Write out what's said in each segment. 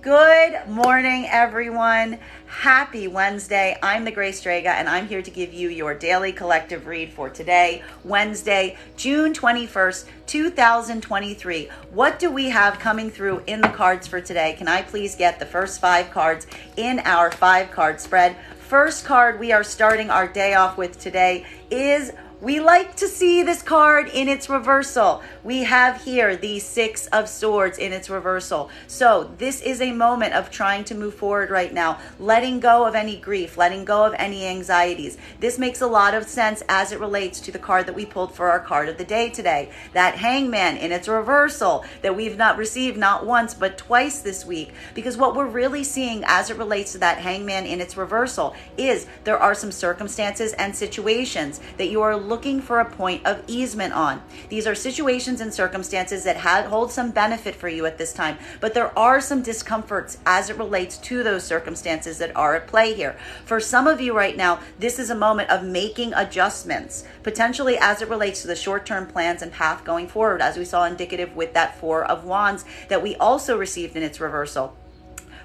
Good morning, everyone. Happy Wednesday. I'm the Gray Strega, and I'm here to give you your daily collective read for today, Wednesday, June 21st, 2023. What do we have coming through in the cards for today? Can I please get the first 5 cards in our 5-card spread? First card we are starting our day off with today is we like to see this card in its reversal. We have here the 6 of Swords in its reversal. So this is a moment of trying to move forward right now, letting go of any grief, letting go of any anxieties. This makes a lot of sense as it relates to the card that we pulled for our card of the day today. That Hangman in its reversal that we've not received not once but twice this week. Because what we're really seeing as it relates to that Hangman in its reversal is there are some circumstances and situations that you are looking for a point of easement on. These are situations and circumstances that hold some benefit for you at this time, but there are some discomforts as it relates to those circumstances that are at play here. For some of you right now, this is a moment of making adjustments, potentially as it relates to the short-term plans and path going forward, as we saw indicative with that 4 of Wands that we also received in its reversal.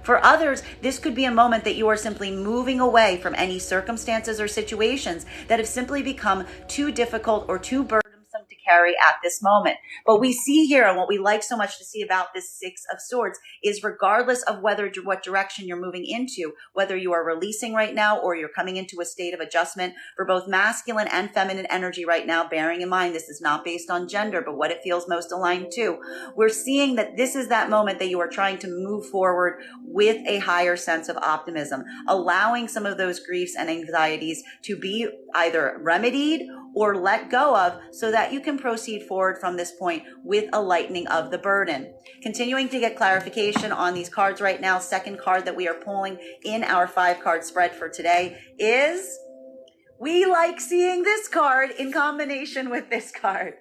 For others, this could be a moment that you are simply moving away from any circumstances or situations that have simply become too difficult or too burdensome to carry at this moment. But we see here, and what we like so much to see about this 6 of Swords is regardless of what direction you're moving into, whether you are releasing right now or you're coming into a state of adjustment for both masculine and feminine energy right now, bearing in mind this is not based on gender, but what it feels most aligned to. We're seeing that this is that moment that you are trying to move forward with a higher sense of optimism, allowing some of those griefs and anxieties to be either remedied or let go of so that you can proceed forward from this point with a lightening of the burden. Continuing to get clarification on these cards right now, second card that we are pulling in our 5-card spread for today is we like seeing this card in combination with this card,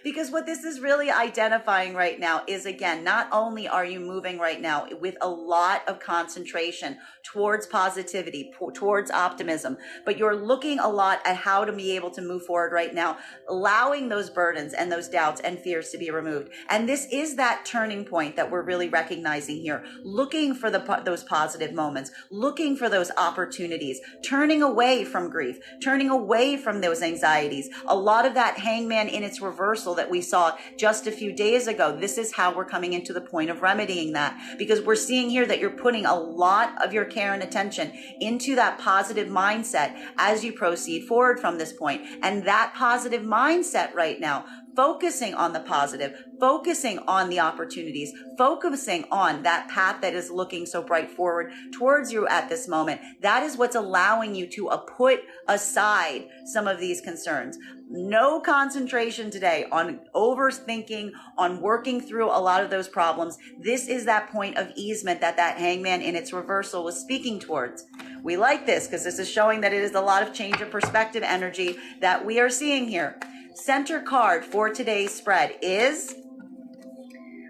because what this is really identifying right now is, again, not only are you moving right now with a lot of concentration towards positivity, towards optimism, but you're looking a lot at how to be able to move forward right now, allowing those burdens and those doubts and fears to be removed. And this is that turning point that we're really recognizing here, looking for those positive moments, looking for those opportunities, turning away from grief, turning away from those anxieties. A lot of that Hangman in its reversal that we saw just a few days ago, this is how we're coming into the point of remedying that, because we're seeing here that you're putting a lot of your care and attention into that positive mindset as you proceed forward from this point. And that positive mindset right now, focusing on the positive, focusing on the opportunities, focusing on that path that is looking so bright forward towards you at this moment. That is what's allowing you to put aside some of these concerns. No concentration today on overthinking, on working through a lot of those problems. This is that point of easement that Hangman in its reversal was speaking towards. We like this because this is showing that it is a lot of change of perspective energy that we are seeing here. Center card for today's spread is,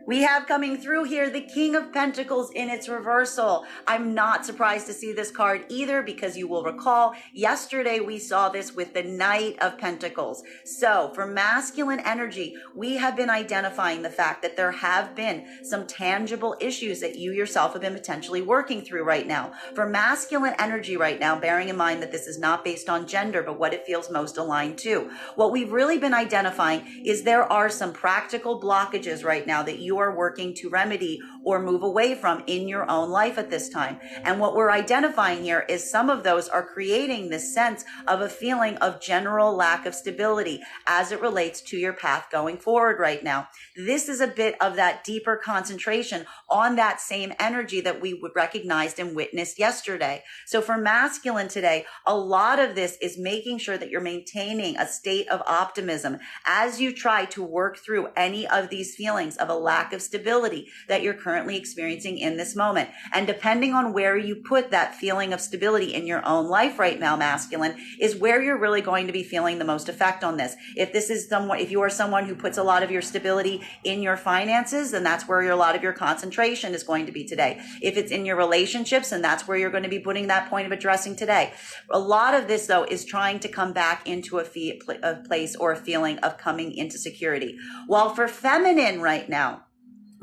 we have coming through here the King of Pentacles in its reversal. I'm not surprised to see this card either, because you will recall yesterday we saw this with the Knight of Pentacles. So for masculine energy, we have been identifying the fact that there have been some tangible issues that you yourself have been potentially working through right now. For masculine energy right now, bearing in mind that this is not based on gender, but what it feels most aligned to. What we've really been identifying is there are some practical blockages right now that you are working to remedy or move away from in your own life at this time. And what we're identifying here is some of those are creating this sense of a feeling of general lack of stability as it relates to your path going forward right now. This is a bit of that deeper concentration on that same energy that we recognized and witnessed yesterday. So for masculine today, a lot of this is making sure that you're maintaining a state of optimism as you try to work through any of these feelings of a lack of stability that you're currently experiencing in this moment. And depending on where you put that feeling of stability in your own life right now, masculine, is where you're really going to be feeling the most effect on this. If you are someone who puts a lot of your stability in your finances, then that's where a lot of your concentration is going to be today. If it's in your relationships, then that's where you're going to be putting that point of addressing today. A lot of this, though, is trying to come back into a place or a feeling of coming into security. While for feminine right now,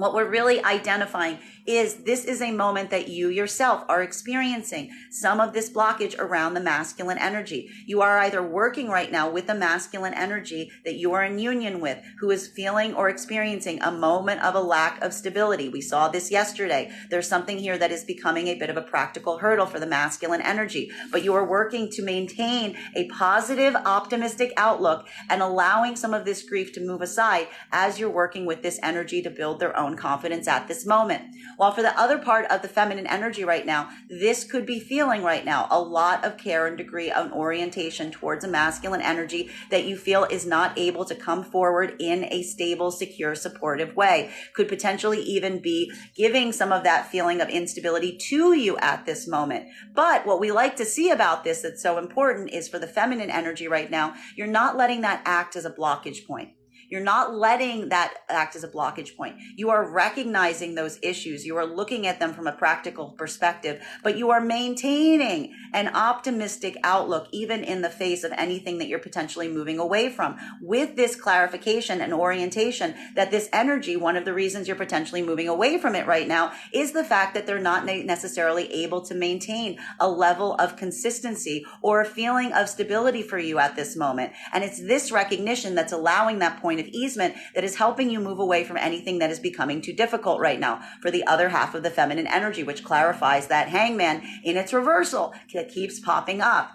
what we're really identifying is this is a moment that you yourself are experiencing some of this blockage around the masculine energy. You are either working right now with a masculine energy that you are in union with, who is feeling or experiencing a moment of a lack of stability. We saw this yesterday. There's something here that is becoming a bit of a practical hurdle for the masculine energy, but you are working to maintain a positive, optimistic outlook and allowing some of this grief to move aside as you're working with this energy to build their own confidence at this moment. While for the other part of the feminine energy right now, this could be feeling right now a lot of care and degree of orientation towards a masculine energy that you feel is not able to come forward in a stable, secure, supportive way. Could potentially even be giving some of that feeling of instability to you at this moment. But what we like to see about this that's so important is for the feminine energy right now, you're not letting that act as a blockage point. You're not letting that act as a blockage point. You are recognizing those issues. You are looking at them from a practical perspective, but you are maintaining an optimistic outlook even in the face of anything that you're potentially moving away from, with this clarification and orientation that this energy, one of the reasons you're potentially moving away from it right now is the fact that they're not necessarily able to maintain a level of consistency or a feeling of stability for you at this moment. And it's this recognition that's allowing that point of easement that is helping you move away from anything that is becoming too difficult right now for the other half of the feminine energy, which clarifies that hangman in its reversal that keeps popping up.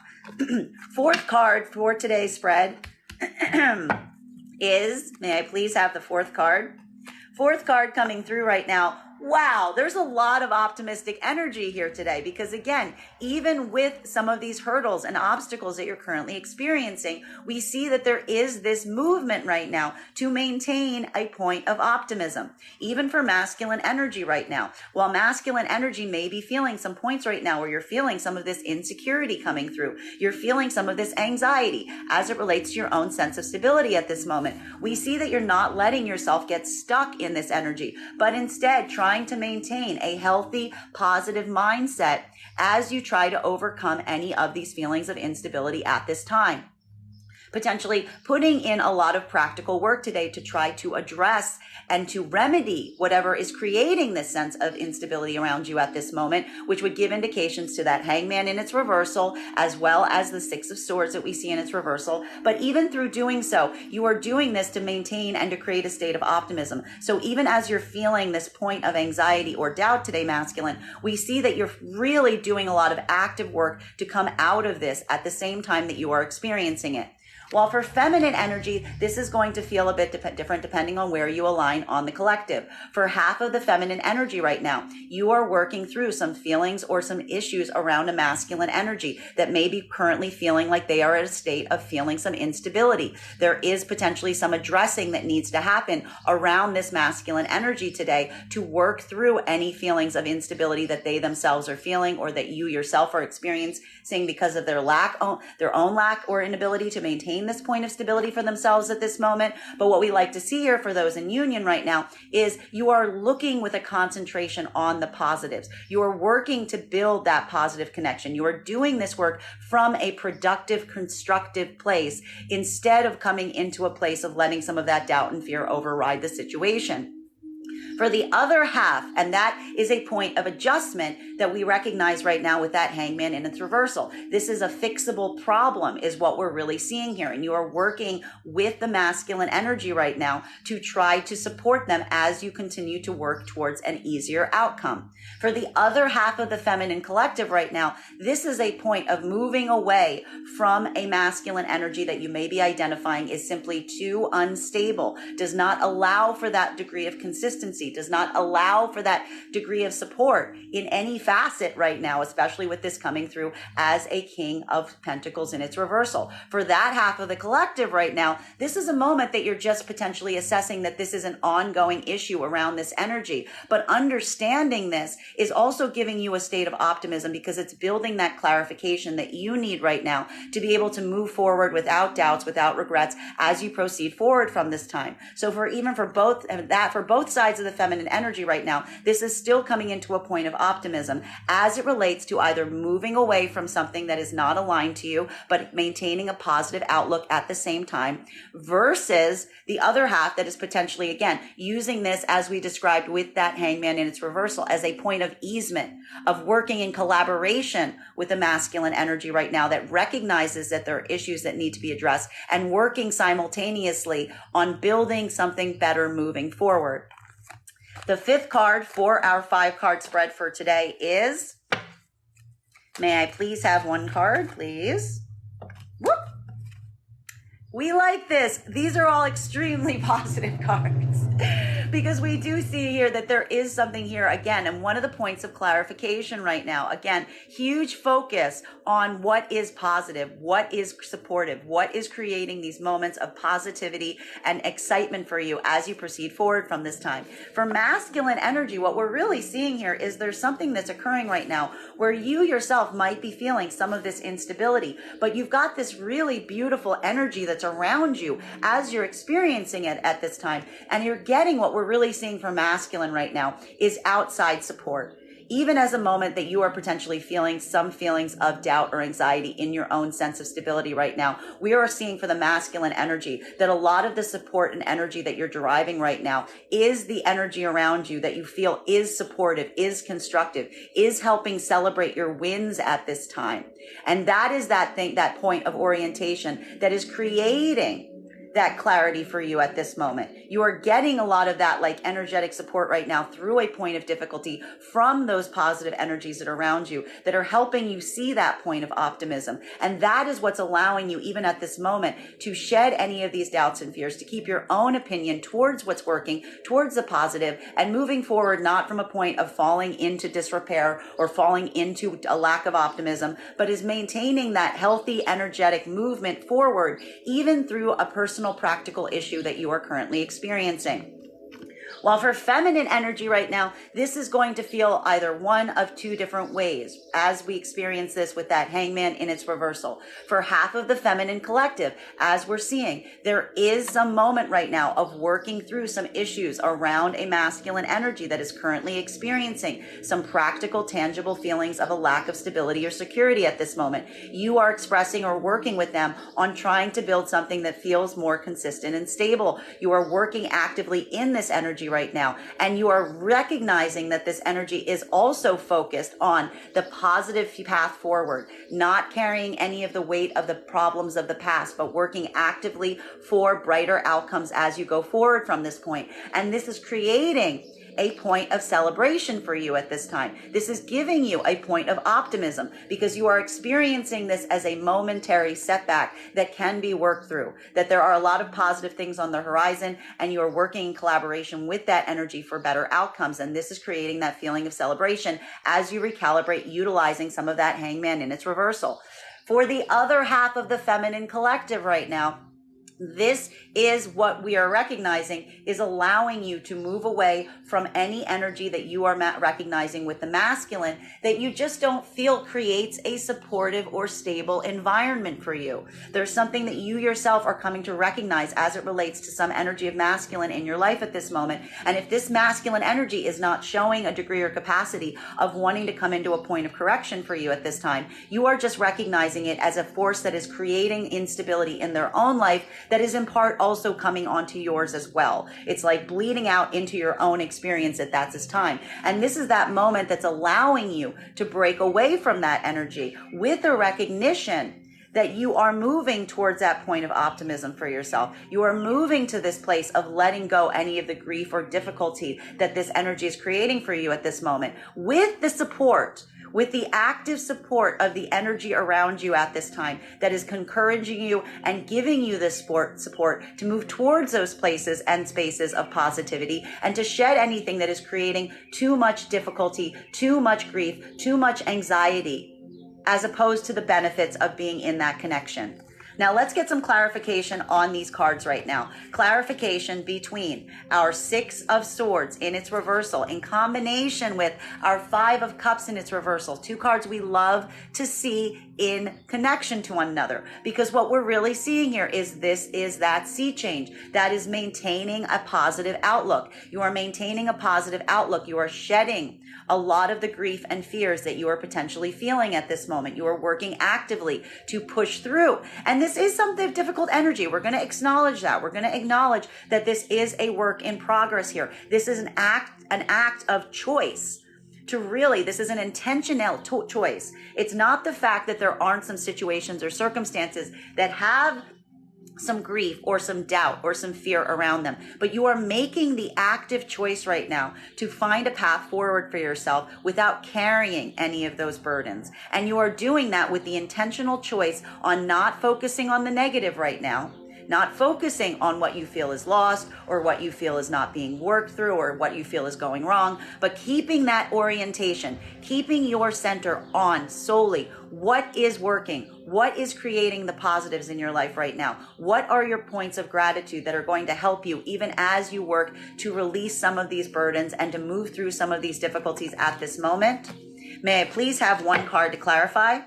Fourth card for today's spread is, may I please have the fourth card? Fourth card coming through right now. Wow, there's a lot of optimistic energy here today because again, even with some of these hurdles and obstacles that you're currently experiencing, we see that there is this movement right now to maintain a point of optimism, even for masculine energy right now. While masculine energy may be feeling some points right now where you're feeling some of this insecurity coming through, you're feeling some of this anxiety as it relates to your own sense of stability at this moment. We see that you're not letting yourself get stuck in this energy, but instead trying to maintain a healthy, positive mindset as you try to overcome any of these feelings of instability at this time. Potentially putting in a lot of practical work today to try to address and to remedy whatever is creating this sense of instability around you at this moment, which would give indications to that hangman in its reversal, as well as the Six of Swords that we see in its reversal. But even through doing so, you are doing this to maintain and to create a state of optimism. So even as you're feeling this point of anxiety or doubt today, masculine, we see that you're really doing a lot of active work to come out of this at the same time that you are experiencing it. While for feminine energy, this is going to feel a bit different depending on where you align on the collective. For half of the feminine energy right now, you are working through some feelings or some issues around a masculine energy that may be currently feeling like they are at a state of feeling some instability. There is potentially some addressing that needs to happen around this masculine energy today to work through any feelings of instability that they themselves are feeling or that you yourself are experiencing because of their own lack or inability to maintain this point of stability for themselves at this moment. But what we like to see here for those in union right now is you are looking with a concentration on the positives. You are working to build that positive connection. You are doing this work from a productive, constructive place instead of coming into a place of letting some of that doubt and fear override the situation. For the other half, and that is a point of adjustment that we recognize right now with that hangman in its reversal. This is a fixable problem is what we're really seeing here. And you are working with the masculine energy right now to try to support them as you continue to work towards an easier outcome. For the other half of the feminine collective right now, this is a point of moving away from a masculine energy that you may be identifying is simply too unstable, does not allow for that degree of consistency, does not allow for that degree of support in any facet right now, especially with this coming through as a King of Pentacles in its reversal. For that half of the collective right now, this is a moment that you're just potentially assessing that this is an ongoing issue around this energy. But understanding this is also giving you a state of optimism because it's building that clarification that you need right now to be able to move forward without doubts, without regrets as you proceed forward from this time. So for both sides sides of the feminine energy right now, this is still coming into a point of optimism as it relates to either moving away from something that is not aligned to you, but maintaining a positive outlook at the same time, versus the other half that is potentially, again, using this, as we described with that hangman in its reversal, as a point of easement, of working in collaboration with the masculine energy right now that recognizes that there are issues that need to be addressed and working simultaneously on building something better moving forward. The fifth card for our 5-card spread for today is, may I please have one card, please? Whoop. We like this. These are all extremely positive cards because we do see here that there is something here again. And one of the points of clarification right now, again, huge focus on what is positive, what is supportive, what is creating these moments of positivity and excitement for you as you proceed forward from this time. For masculine energy, what we're really seeing here is there's something that's occurring right now where you yourself might be feeling some of this instability, but you've got this really beautiful energy that's around you as you're experiencing it at this time. And you're getting what we're really seeing for masculine right now is outside support. Even as a moment that you are potentially feeling some feelings of doubt or anxiety in your own sense of stability right now, we are seeing for the masculine energy that a lot of the support and energy that you're deriving right now is the energy around you that you feel is supportive, is constructive, is helping celebrate your wins at this time. And that is that thing, that point of orientation that is creating that clarity for you at this moment. You are getting a lot of that like energetic support right now through a point of difficulty from those positive energies that are around you that are helping you see that point of optimism. And that is what's allowing you, even at this moment, to shed any of these doubts and fears, to keep your own opinion towards what's working, towards the positive, and moving forward, not from a point of falling into disrepair or falling into a lack of optimism, but is maintaining that healthy, energetic movement forward, even through a personal practical issue that you are currently experiencing. While for feminine energy right now, this is going to feel either one of two different ways as we experience this with that hangman in its reversal. For half of the feminine collective, as we're seeing, there is some moment right now of working through some issues around a masculine energy that is currently experiencing some practical, tangible feelings of a lack of stability or security at this moment. You are expressing or working with them on trying to build something that feels more consistent and stable. You are working actively in this energy right now, and you are recognizing that this energy is also focused on the positive path forward, not carrying any of the weight of the problems of the past, but working actively for brighter outcomes as you go forward from this point. And this is creating a point of celebration for you at this time. This is giving you a point of optimism because you are experiencing this as a momentary setback that can be worked through, that there are a lot of positive things on the horizon and you are working in collaboration with that energy for better outcomes. And this is creating that feeling of celebration as you recalibrate, utilizing some of that hangman in its reversal. For the other half of the feminine collective right now, this is what we are recognizing is allowing you to move away from any energy that you are recognizing with the masculine that you just don't feel creates a supportive or stable environment for you. There's something that you yourself are coming to recognize as it relates to some energy of masculine in your life at this moment. And if this masculine energy is not showing a degree or capacity of wanting to come into a point of correction for you at this time, you are just recognizing it as a force that is creating instability in their own life that is in part also coming onto yours as well. It's like bleeding out into your own experience at that time. And this is that moment that's allowing you to break away from that energy with a recognition that you are moving towards that point of optimism for yourself. You are moving to this place of letting go any of the grief or difficulty that this energy is creating for you at this moment with the support, with the active support of the energy around you at this time that is encouraging you and giving you this support to move towards those places and spaces of positivity and to shed anything that is creating too much difficulty, too much grief, too much anxiety, as opposed to the benefits of being in that connection. Now let's get some clarification on these cards right now. Clarification between our Six of Swords in its reversal in combination with our Five of Cups in its reversal. Two cards we love to see in connection to one another, because what we're really seeing here is this is that sea change that is maintaining a positive outlook. You are maintaining a positive outlook. You are shedding a lot of the grief and fears that you are potentially feeling at this moment. You are working actively to push through. And this is some difficult energy. We're going to acknowledge that. We're going to acknowledge that this is a work in progress here. This is an act of choice. This is an intentional choice. It's not the fact that there aren't some situations or circumstances that have some grief or some doubt or some fear around them, but you are making the active choice right now to find a path forward for yourself without carrying any of those burdens. And you are doing that with the intentional choice on not focusing on the negative right now, not focusing on what you feel is lost or what you feel is not being worked through or what you feel is going wrong, but keeping that orientation, keeping your center on solely what is working, what is creating the positives in your life right now. What are your points of gratitude that are going to help you even as you work to release some of these burdens and to move through some of these difficulties at this moment? May I please have one card to clarify?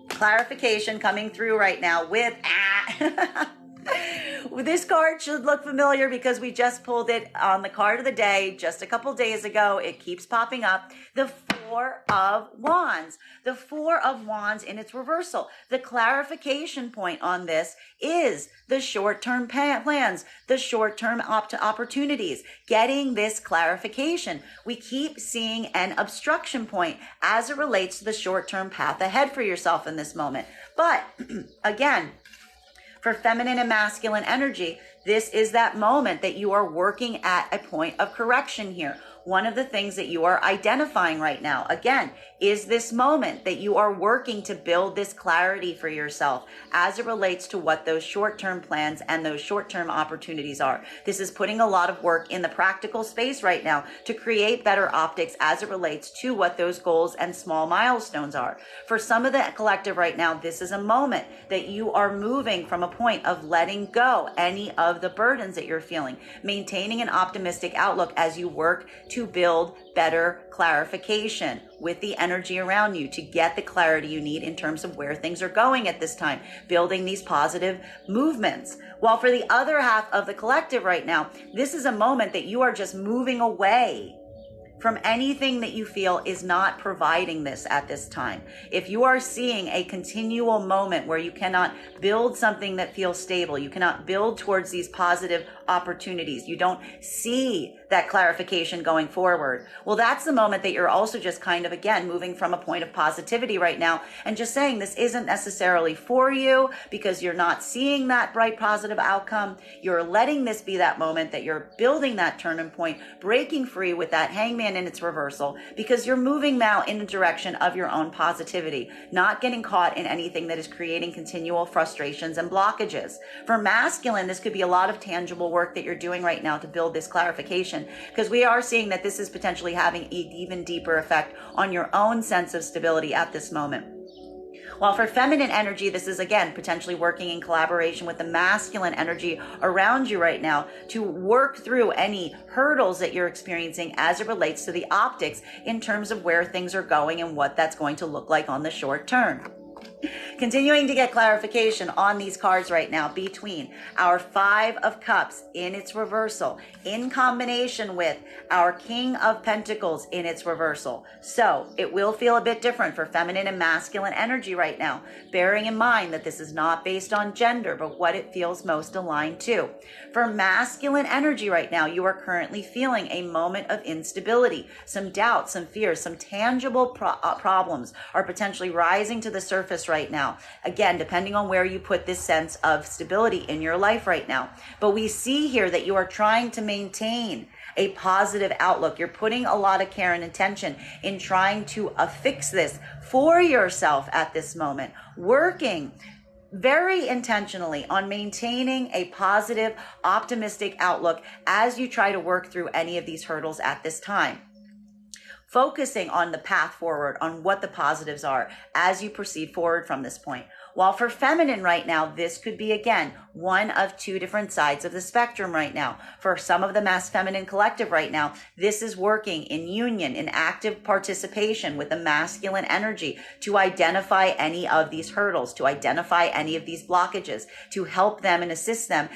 Clarification coming through right now with This card should look familiar because we just pulled it on the card of the day just a couple days ago. It keeps popping up. The Four of Wands. The Four of Wands in its reversal. The clarification point on this is the short-term plans, the short-term opportunities, getting this clarification. We keep seeing an obstruction point as it relates to the short-term path ahead for yourself in this moment. But again, for feminine and masculine energy, this is that moment that you are working at a point of correction here. One of the things that you are identifying right now, again, is this moment that you are working to build this clarity for yourself as it relates to what those short-term plans and those short-term opportunities are. This is putting a lot of work in the practical space right now to create better optics as it relates to what those goals and small milestones are. For some of the collective right now, this is a moment that you are moving from a point of letting go any of the burdens that you're feeling, maintaining an optimistic outlook as you work to build better clarification with the energy around you to get the clarity you need in terms of where things are going at this time, building these positive movements. While for the other half of the collective right now, this is a moment that you are just moving away from anything that you feel is not providing this at this time. If you are seeing a continual moment where you cannot build something that feels stable, you cannot build towards these positive opportunities, you don't see that clarification going forward, well, that's the moment that you're also just kind of, again, moving from a point of positivity right now and just saying this isn't necessarily for you because you're not seeing that bright positive outcome. You're letting this be that moment that you're building that turning point, breaking free with that hangman in its reversal, because you're moving now in the direction of your own positivity, not getting caught in anything that is creating continual frustrations and blockages. For masculine, this could be a lot of tangible work that you're doing right now to build this clarification, because we are seeing that this is potentially having an even deeper effect on your own sense of stability at this moment. While for feminine energy, this is again potentially working in collaboration with the masculine energy around you right now to work through any hurdles that you're experiencing as it relates to the optics in terms of where things are going and what that's going to look like on the short term. Continuing to get clarification on these cards right now between our Five of Cups in its reversal in combination with our King of Pentacles in its reversal. So it will feel a bit different for feminine and masculine energy right now, bearing in mind that this is not based on gender, but what it feels most aligned to. For masculine energy right now, you are currently feeling a moment of instability, some doubt, some fears, some tangible problems are potentially rising to the surface right now. Again, depending on where you put this sense of stability in your life right now. But we see here that you are trying to maintain a positive outlook. You're putting a lot of care and attention in trying to fix this for yourself at this moment, working very intentionally on maintaining a positive, optimistic outlook as you try to work through any of these hurdles at this time. focusing on the path forward, on what the positives are as you proceed forward from this point. While for feminine right now, this could be, again, one of two different sides of the spectrum right now. For some of the mass feminine collective right now, this is working in union, in active participation with the masculine energy to identify any of these hurdles, to identify any of these blockages, to help them and assist them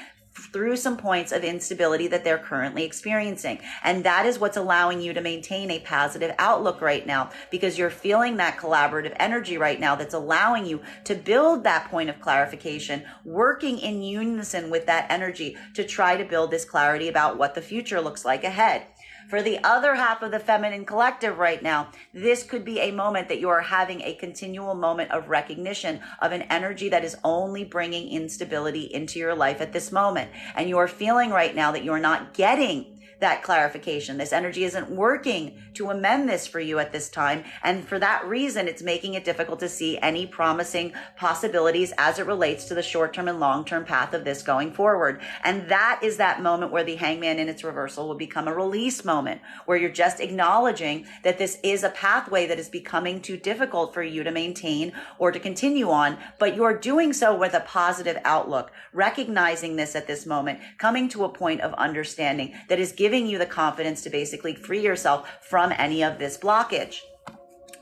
through some points of instability that they're currently experiencing. And that is what's allowing you to maintain a positive outlook right now, because you're feeling that collaborative energy right now that's allowing you to build that point of clarification, working in unison with that energy to try to build this clarity about what the future looks like ahead. For the other half of the feminine collective right now, this could be a moment that you are having a continual moment of recognition of an energy that is only bringing instability into your life at this moment. And you are feeling right now that you are not getting that clarification. This energy isn't working to amend this for you at this time. And for that reason, it's making it difficult to see any promising possibilities as it relates to the short-term and long-term path of this going forward. And that is that moment where the hangman in its reversal will become a release moment, where you're just acknowledging that this is a pathway that is becoming too difficult for you to maintain or to continue on, but you're doing so with a positive outlook, recognizing this at this moment, coming to a point of understanding that is giving you the confidence to basically free yourself from any of this blockage.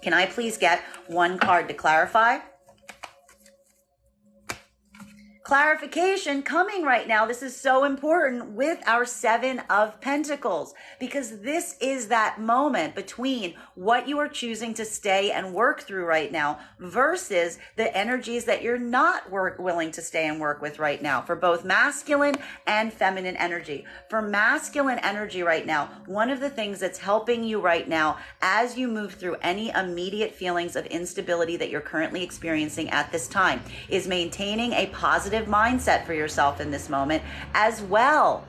Can I please get one card to clarify? Clarification coming right now. This is so important with our Seven of Pentacles, because this is that moment between what you are choosing to stay and work through right now versus the energies that you're not willing to stay and work with right now, for both masculine and feminine energy. For masculine energy right now, one of the things that's helping you right now as you move through any immediate feelings of instability that you're currently experiencing at this time is maintaining a positive mindset for yourself in this moment, as well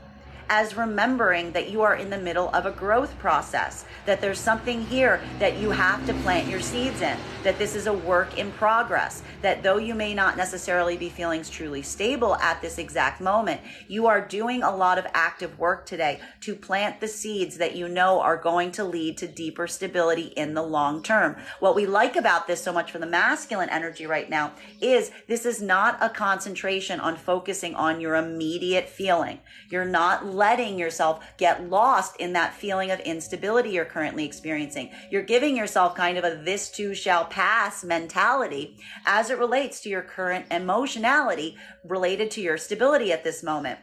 as remembering that you are in the middle of a growth process, that there's something here that you have to plant your seeds in, that this is a work in progress, that though you may not necessarily be feeling truly stable at this exact moment, you are doing a lot of active work today to plant the seeds that you know are going to lead to deeper stability in the long term. What we like about this so much for the masculine energy right now is this is not a concentration on focusing on your immediate feeling. You're not letting yourself get lost in that feeling of instability you're currently experiencing. You're giving yourself kind of a this too shall pass mentality as it relates to your current emotionality related to your stability at this moment.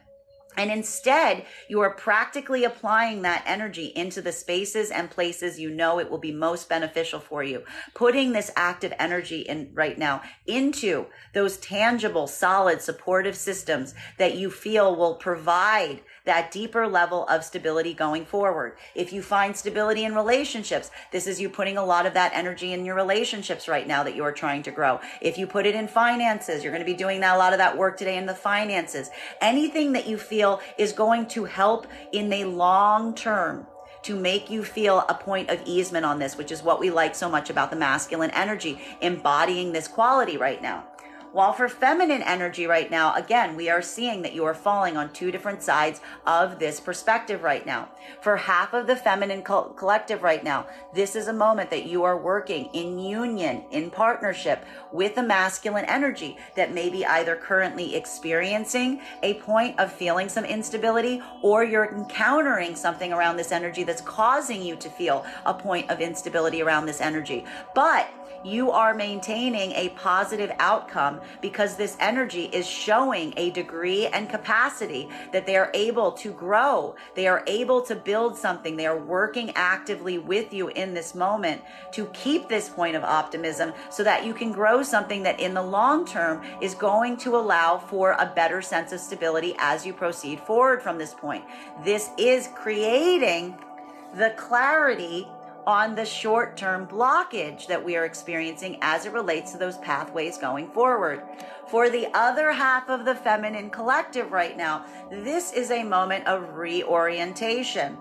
And instead, you are practically applying that energy into the spaces and places you know it will be most beneficial for you. Putting this active energy in right now into those tangible, solid, supportive systems that you feel will provide that deeper level of stability going forward. If you find stability in relationships, this is you putting a lot of that energy in your relationships right now that you are trying to grow. If you put it in finances, you're going to be doing a lot of that work today in the finances. Anything that you feel is going to help in the long term to make you feel a point of easement on this, which is what we like so much about the masculine energy, embodying this quality right now. While for feminine energy right now, again, we are seeing that you are falling on two different sides of this perspective right now. For half of the feminine collective right now, this is a moment that you are working in union, in partnership with a masculine energy that may be either currently experiencing a point of feeling some instability, or you're encountering something around this energy that's causing you to feel a point of instability around this energy. But you are maintaining a positive outcome because this energy is showing a degree and capacity that they are able to grow. They are able to build something. They are working actively with you in this moment to keep this point of optimism so that you can grow something that in the long term is going to allow for a better sense of stability as you proceed forward from this point. This is creating the clarity on the short-term blockage that we are experiencing as it relates to those pathways going forward. For the other half of the feminine collective right now, this is a moment of reorientation.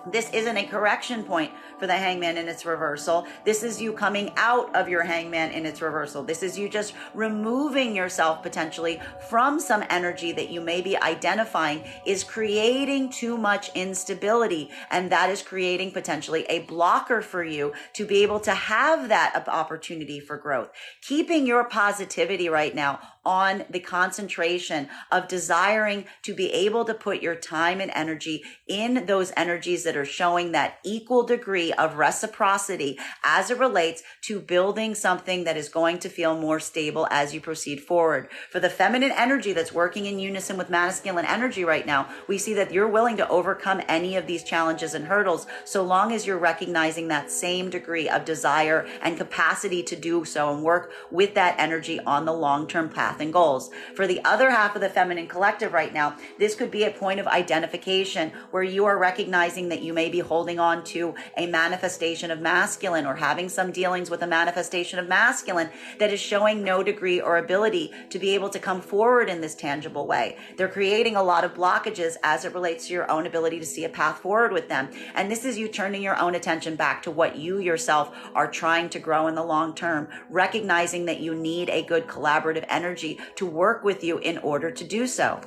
This isn't a correction point for the hangman in its reversal. This is you coming out of your hangman in its reversal. This is you just removing yourself potentially from some energy that you may be identifying is creating too much instability. And that is creating potentially a blocker for you to be able to have that opportunity for growth. Keeping your positivity right now on the concentration of desiring to be able to put your time and energy in those energies that are showing that equal degree of reciprocity as it relates to building something that is going to feel more stable as you proceed forward. For the feminine energy that's working in unison with masculine energy right now, we see that you're willing to overcome any of these challenges and hurdles so long as you're recognizing that same degree of desire and capacity to do so and work with that energy on the long-term path and goals. For the other half of the feminine collective right now, this could be a point of identification where you are recognizing that you may be holding on to a manifestation of masculine or having some dealings with a manifestation of masculine that is showing no degree or ability to be able to come forward in this tangible way. They're creating a lot of blockages as it relates to your own ability to see a path forward with them. And this is you turning your own attention back to what you yourself are trying to grow in the long term, recognizing that you need a good collaborative energy to work with you in order to do so.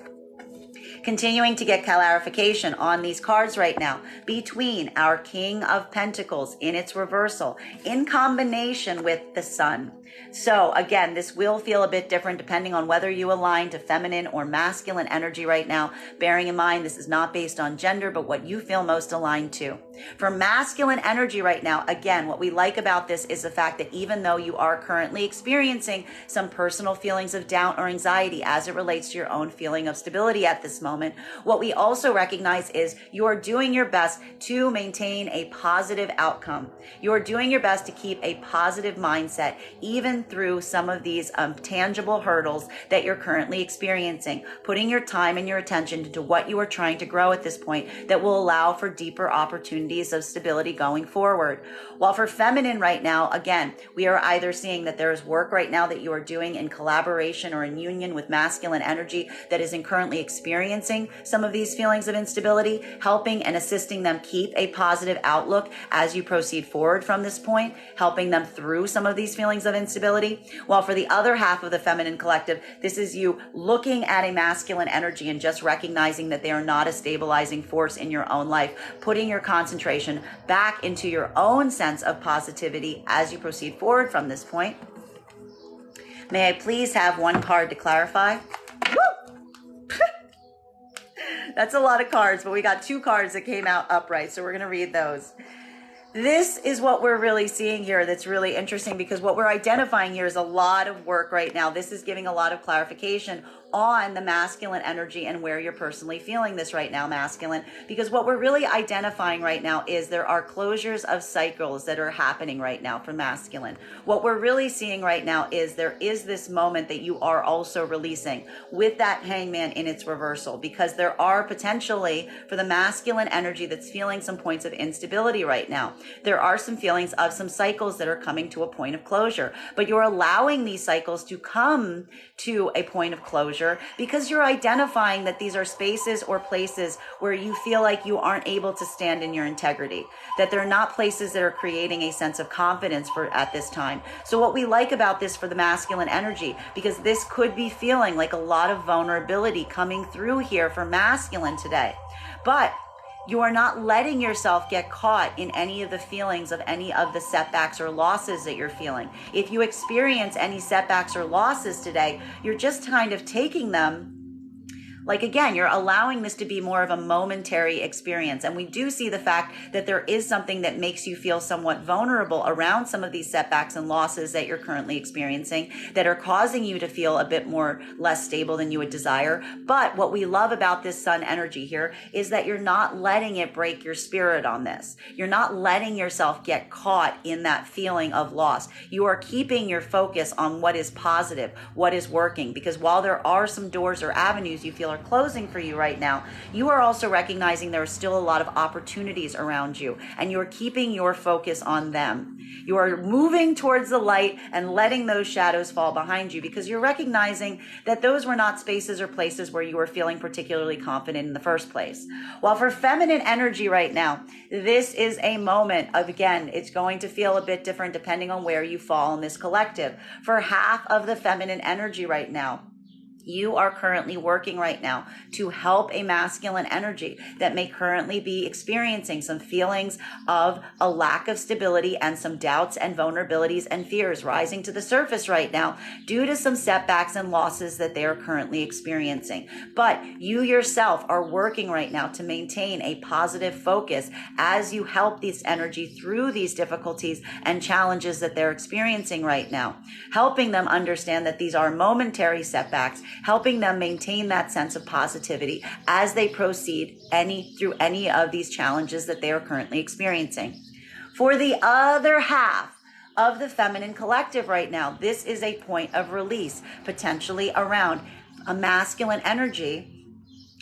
Continuing to get clarification on these cards right now between our King of Pentacles in its reversal in combination with the Sun. So again, this will feel a bit different depending on whether you align to feminine or masculine energy right now, bearing in mind this is not based on gender, but what you feel most aligned to. For masculine energy right now, again, what we like about this is the fact that even though you are currently experiencing some personal feelings of doubt or anxiety as it relates to your own feeling of stability at this moment, what we also recognize is you are doing your best to maintain a positive outcome. You are doing your best to keep a positive mindset, even through some of these tangible hurdles that you're currently experiencing, putting your time and your attention into what you are trying to grow at this point that will allow for deeper opportunities of stability going forward. While for feminine right now, again, we are either seeing that there is work right now that you are doing in collaboration or in union with masculine energy that is currently experiencing some of these feelings of instability, helping and assisting them keep a positive outlook as you proceed forward from this point, helping them through some of these feelings of instability. While for the other half of the feminine collective, this is you looking at a masculine energy and just recognizing that they are not a stabilizing force in your own life, putting your concentration back into your own sense of positivity as you proceed forward from this point. May I please have one card to clarify? Woo! That's a lot of cards, but we got two cards that came out upright, so we're going to read those. This is what we're really seeing here that's really interesting, because what we're identifying here is a lot of work right now. This is giving a lot of clarification on the masculine energy and where you're personally feeling this right now, masculine, because what we're really identifying right now is there are closures of cycles that are happening right now for masculine. What we're really seeing right now is there is this moment that you are also releasing with that hangman in its reversal, because there are potentially for the masculine energy that's feeling some points of instability right now. There are some feelings of some cycles that are coming to a point of closure, but you're allowing these cycles to come to a point of closure because you're identifying that these are spaces or places where you feel like you aren't able to stand in your integrity, that they're not places that are creating a sense of confidence for at this time. So what we like about this for the masculine energy, because this could be feeling like a lot of vulnerability coming through here for masculine today, but you are not letting yourself get caught in any of the feelings of any of the setbacks or losses that you're feeling. If you experience any setbacks or losses today, you're just kind of taking them like, again, you're allowing this to be more of a momentary experience. And we do see the fact that there is something that makes you feel somewhat vulnerable around some of these setbacks and losses that you're currently experiencing that are causing you to feel a bit more less stable than you would desire. But what we love about this sun energy here is that you're not letting it break your spirit on this. You're not letting yourself get caught in that feeling of loss. You are keeping your focus on what is positive, what is working, because while there are some doors or avenues you feel are closing for you right now, you are also recognizing there are still a lot of opportunities around you, and you're keeping your focus on them. You are moving towards the light and letting those shadows fall behind you because you're recognizing that those were not spaces or places where you were feeling particularly confident in the first place. While for feminine energy right now, this is a moment of, again, it's going to feel a bit different depending on where you fall in this collective. For half of the feminine energy right now, you are currently working right now to help a masculine energy that may currently be experiencing some feelings of a lack of stability and some doubts and vulnerabilities and fears rising to the surface right now due to some setbacks and losses that they are currently experiencing. But you yourself are working right now to maintain a positive focus as you help this energy through these difficulties and challenges that they're experiencing right now, helping them understand that these are momentary setbacks, helping them maintain that sense of positivity as they proceed through any of these challenges that they are currently experiencing. For the other half of the feminine collective right now, this is a point of release, potentially around a masculine energy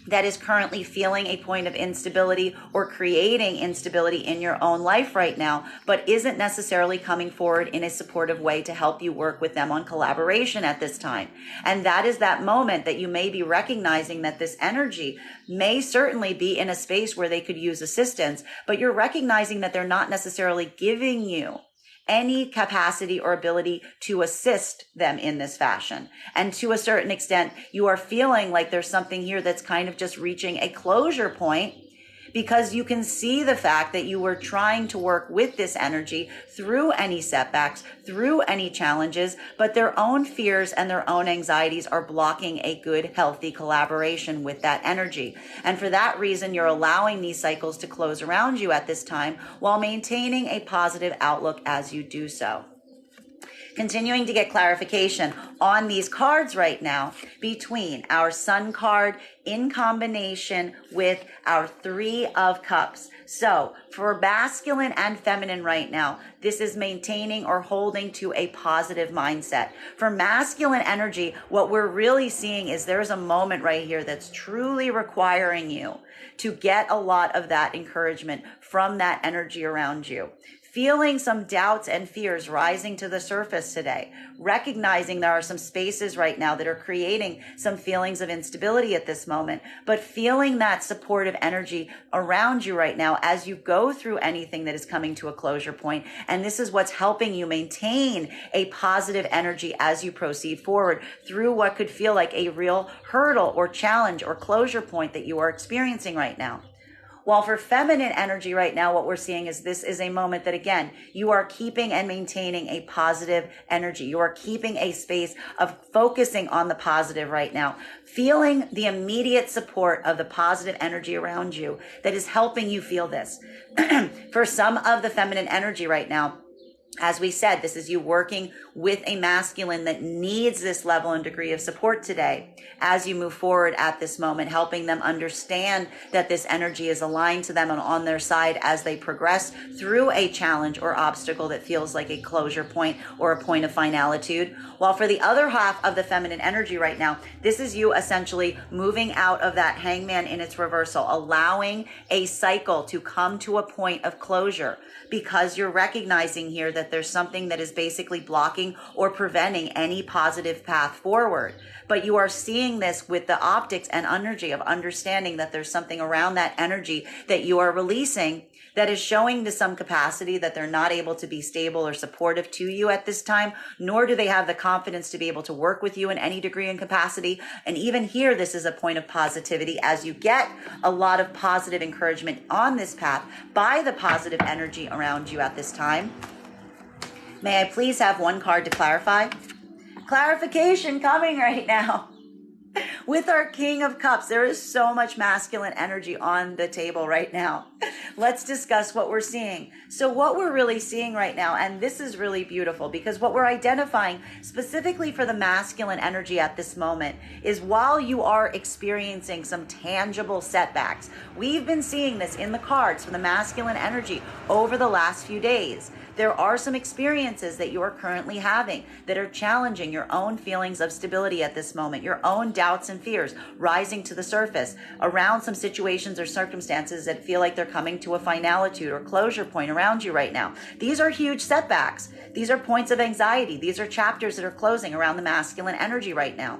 that is currently feeling a point of instability or creating instability in your own life right now, but isn't necessarily coming forward in a supportive way to help you work with them on collaboration at this time. And that is that moment that you may be recognizing that this energy may certainly be in a space where they could use assistance, but you're recognizing that they're not necessarily giving you any capacity or ability to assist them in this fashion. And to a certain extent, you are feeling like there's something here that's kind of just reaching a closure point because you can see the fact that you were trying to work with this energy through any setbacks, through any challenges, but their own fears and their own anxieties are blocking a good, healthy collaboration with that energy. And for that reason, you're allowing these cycles to close around you at this time while maintaining a positive outlook as you do so. Continuing to get clarification on these cards right now between our Sun card in combination with our Three of Cups. So for masculine and feminine right now, this is maintaining or holding to a positive mindset. For masculine energy, what we're really seeing is there's a moment right here that's truly requiring you to get a lot of that encouragement from that energy around you. Feeling some doubts and fears rising to the surface today, recognizing there are some spaces right now that are creating some feelings of instability at this moment, but feeling that supportive energy around you right now as you go through anything that is coming to a closure point. And this is what's helping you maintain a positive energy as you proceed forward through what could feel like a real hurdle or challenge or closure point that you are experiencing right now. While for feminine energy right now, what we're seeing is this is a moment that, again, you are keeping and maintaining a positive energy. You are keeping a space of focusing on the positive right now, feeling the immediate support of the positive energy around you that is helping you feel this. For some of the feminine energy right now, as we said, this is you working with a masculine that needs this level and degree of support today as you move forward at this moment, helping them understand that this energy is aligned to them and on their side as they progress through a challenge or obstacle that feels like a closure point or a point of finalitude. While for the other half of the feminine energy right now, this is you essentially moving out of that hangman in its reversal, allowing a cycle to come to a point of closure because you're recognizing here that there's something that is basically blocking or preventing any positive path forward. But you are seeing this with the optics and energy of understanding that there's something around that energy that you are releasing that is showing to some capacity that they're not able to be stable or supportive to you at this time, nor do they have the confidence to be able to work with you in any degree and capacity. And even here, this is a point of positivity as you get a lot of positive encouragement on this path by the positive energy around you at this time. May I please have one card to clarify? Clarification coming right now. With our King of Cups, there is so much masculine energy on the table right now. Let's discuss what we're seeing. So what we're really seeing right now, and this is really beautiful because what we're identifying specifically for the masculine energy at this moment is while you are experiencing some tangible setbacks, we've been seeing this in the cards for the masculine energy over the last few days. There are some experiences that you are currently having that are challenging your own feelings of stability at this moment, your own doubts and and fears rising to the surface around some situations or circumstances that feel like they're coming to a finalitude or closure point around you right now. These are huge setbacks. These are points of anxiety. These are chapters that are closing around the masculine energy right now.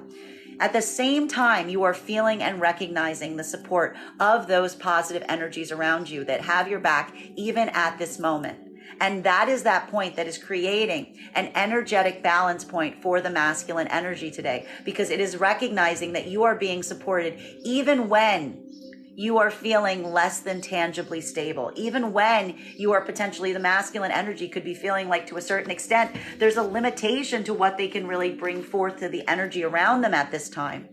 At the same time, you are feeling and recognizing the support of those positive energies around you that have your back even at this moment. And that is that point that is creating an energetic balance point for the masculine energy today, because it is recognizing that you are being supported even when you are feeling less than tangibly stable, even when you are potentially, the masculine energy could be feeling like, to a certain extent, there's a limitation to what they can really bring forth to the energy around them at this time.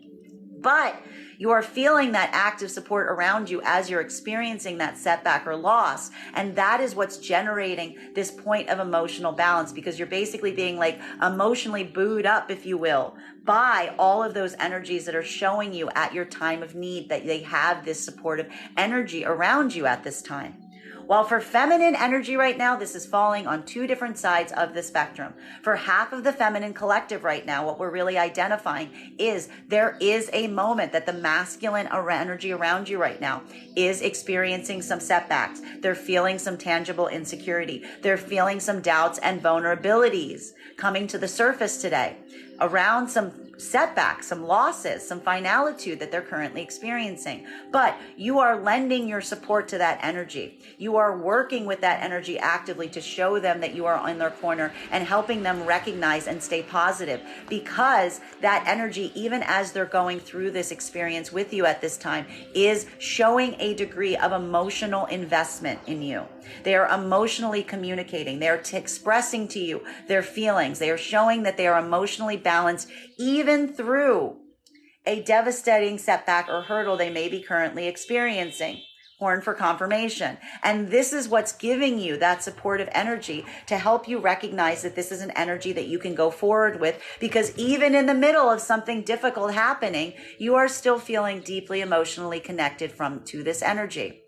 But you are feeling that active support around you as you're experiencing that setback or loss. And that is what's generating this point of emotional balance, because you're basically being like emotionally buoyed up, if you will, by all of those energies that are showing you at your time of need that they have this supportive energy around you at this time. While for feminine energy right now, this is falling on two different sides of the spectrum. For half of the feminine collective right now, what we're really identifying is there is a moment that the masculine energy around you right now is experiencing some setbacks. They're feeling some tangible insecurity. They're feeling some doubts and vulnerabilities coming to the surface today around some setbacks, some losses, some finalitude that they're currently experiencing. But you are lending your support to that energy. You are working with that energy actively to show them that you are in their corner and helping them recognize and stay positive, because that energy, even as they're going through this experience with you at this time, is showing a degree of emotional investment in you. They are emotionally communicating. They are expressing to you their feelings. They are showing that they are emotionally balanced, even through a devastating setback or hurdle they may be currently experiencing. Horn for confirmation. And this is what's giving you that supportive energy to help you recognize that this is an energy that you can go forward with, because even in the middle of something difficult happening, you are still feeling deeply emotionally connected to this energy.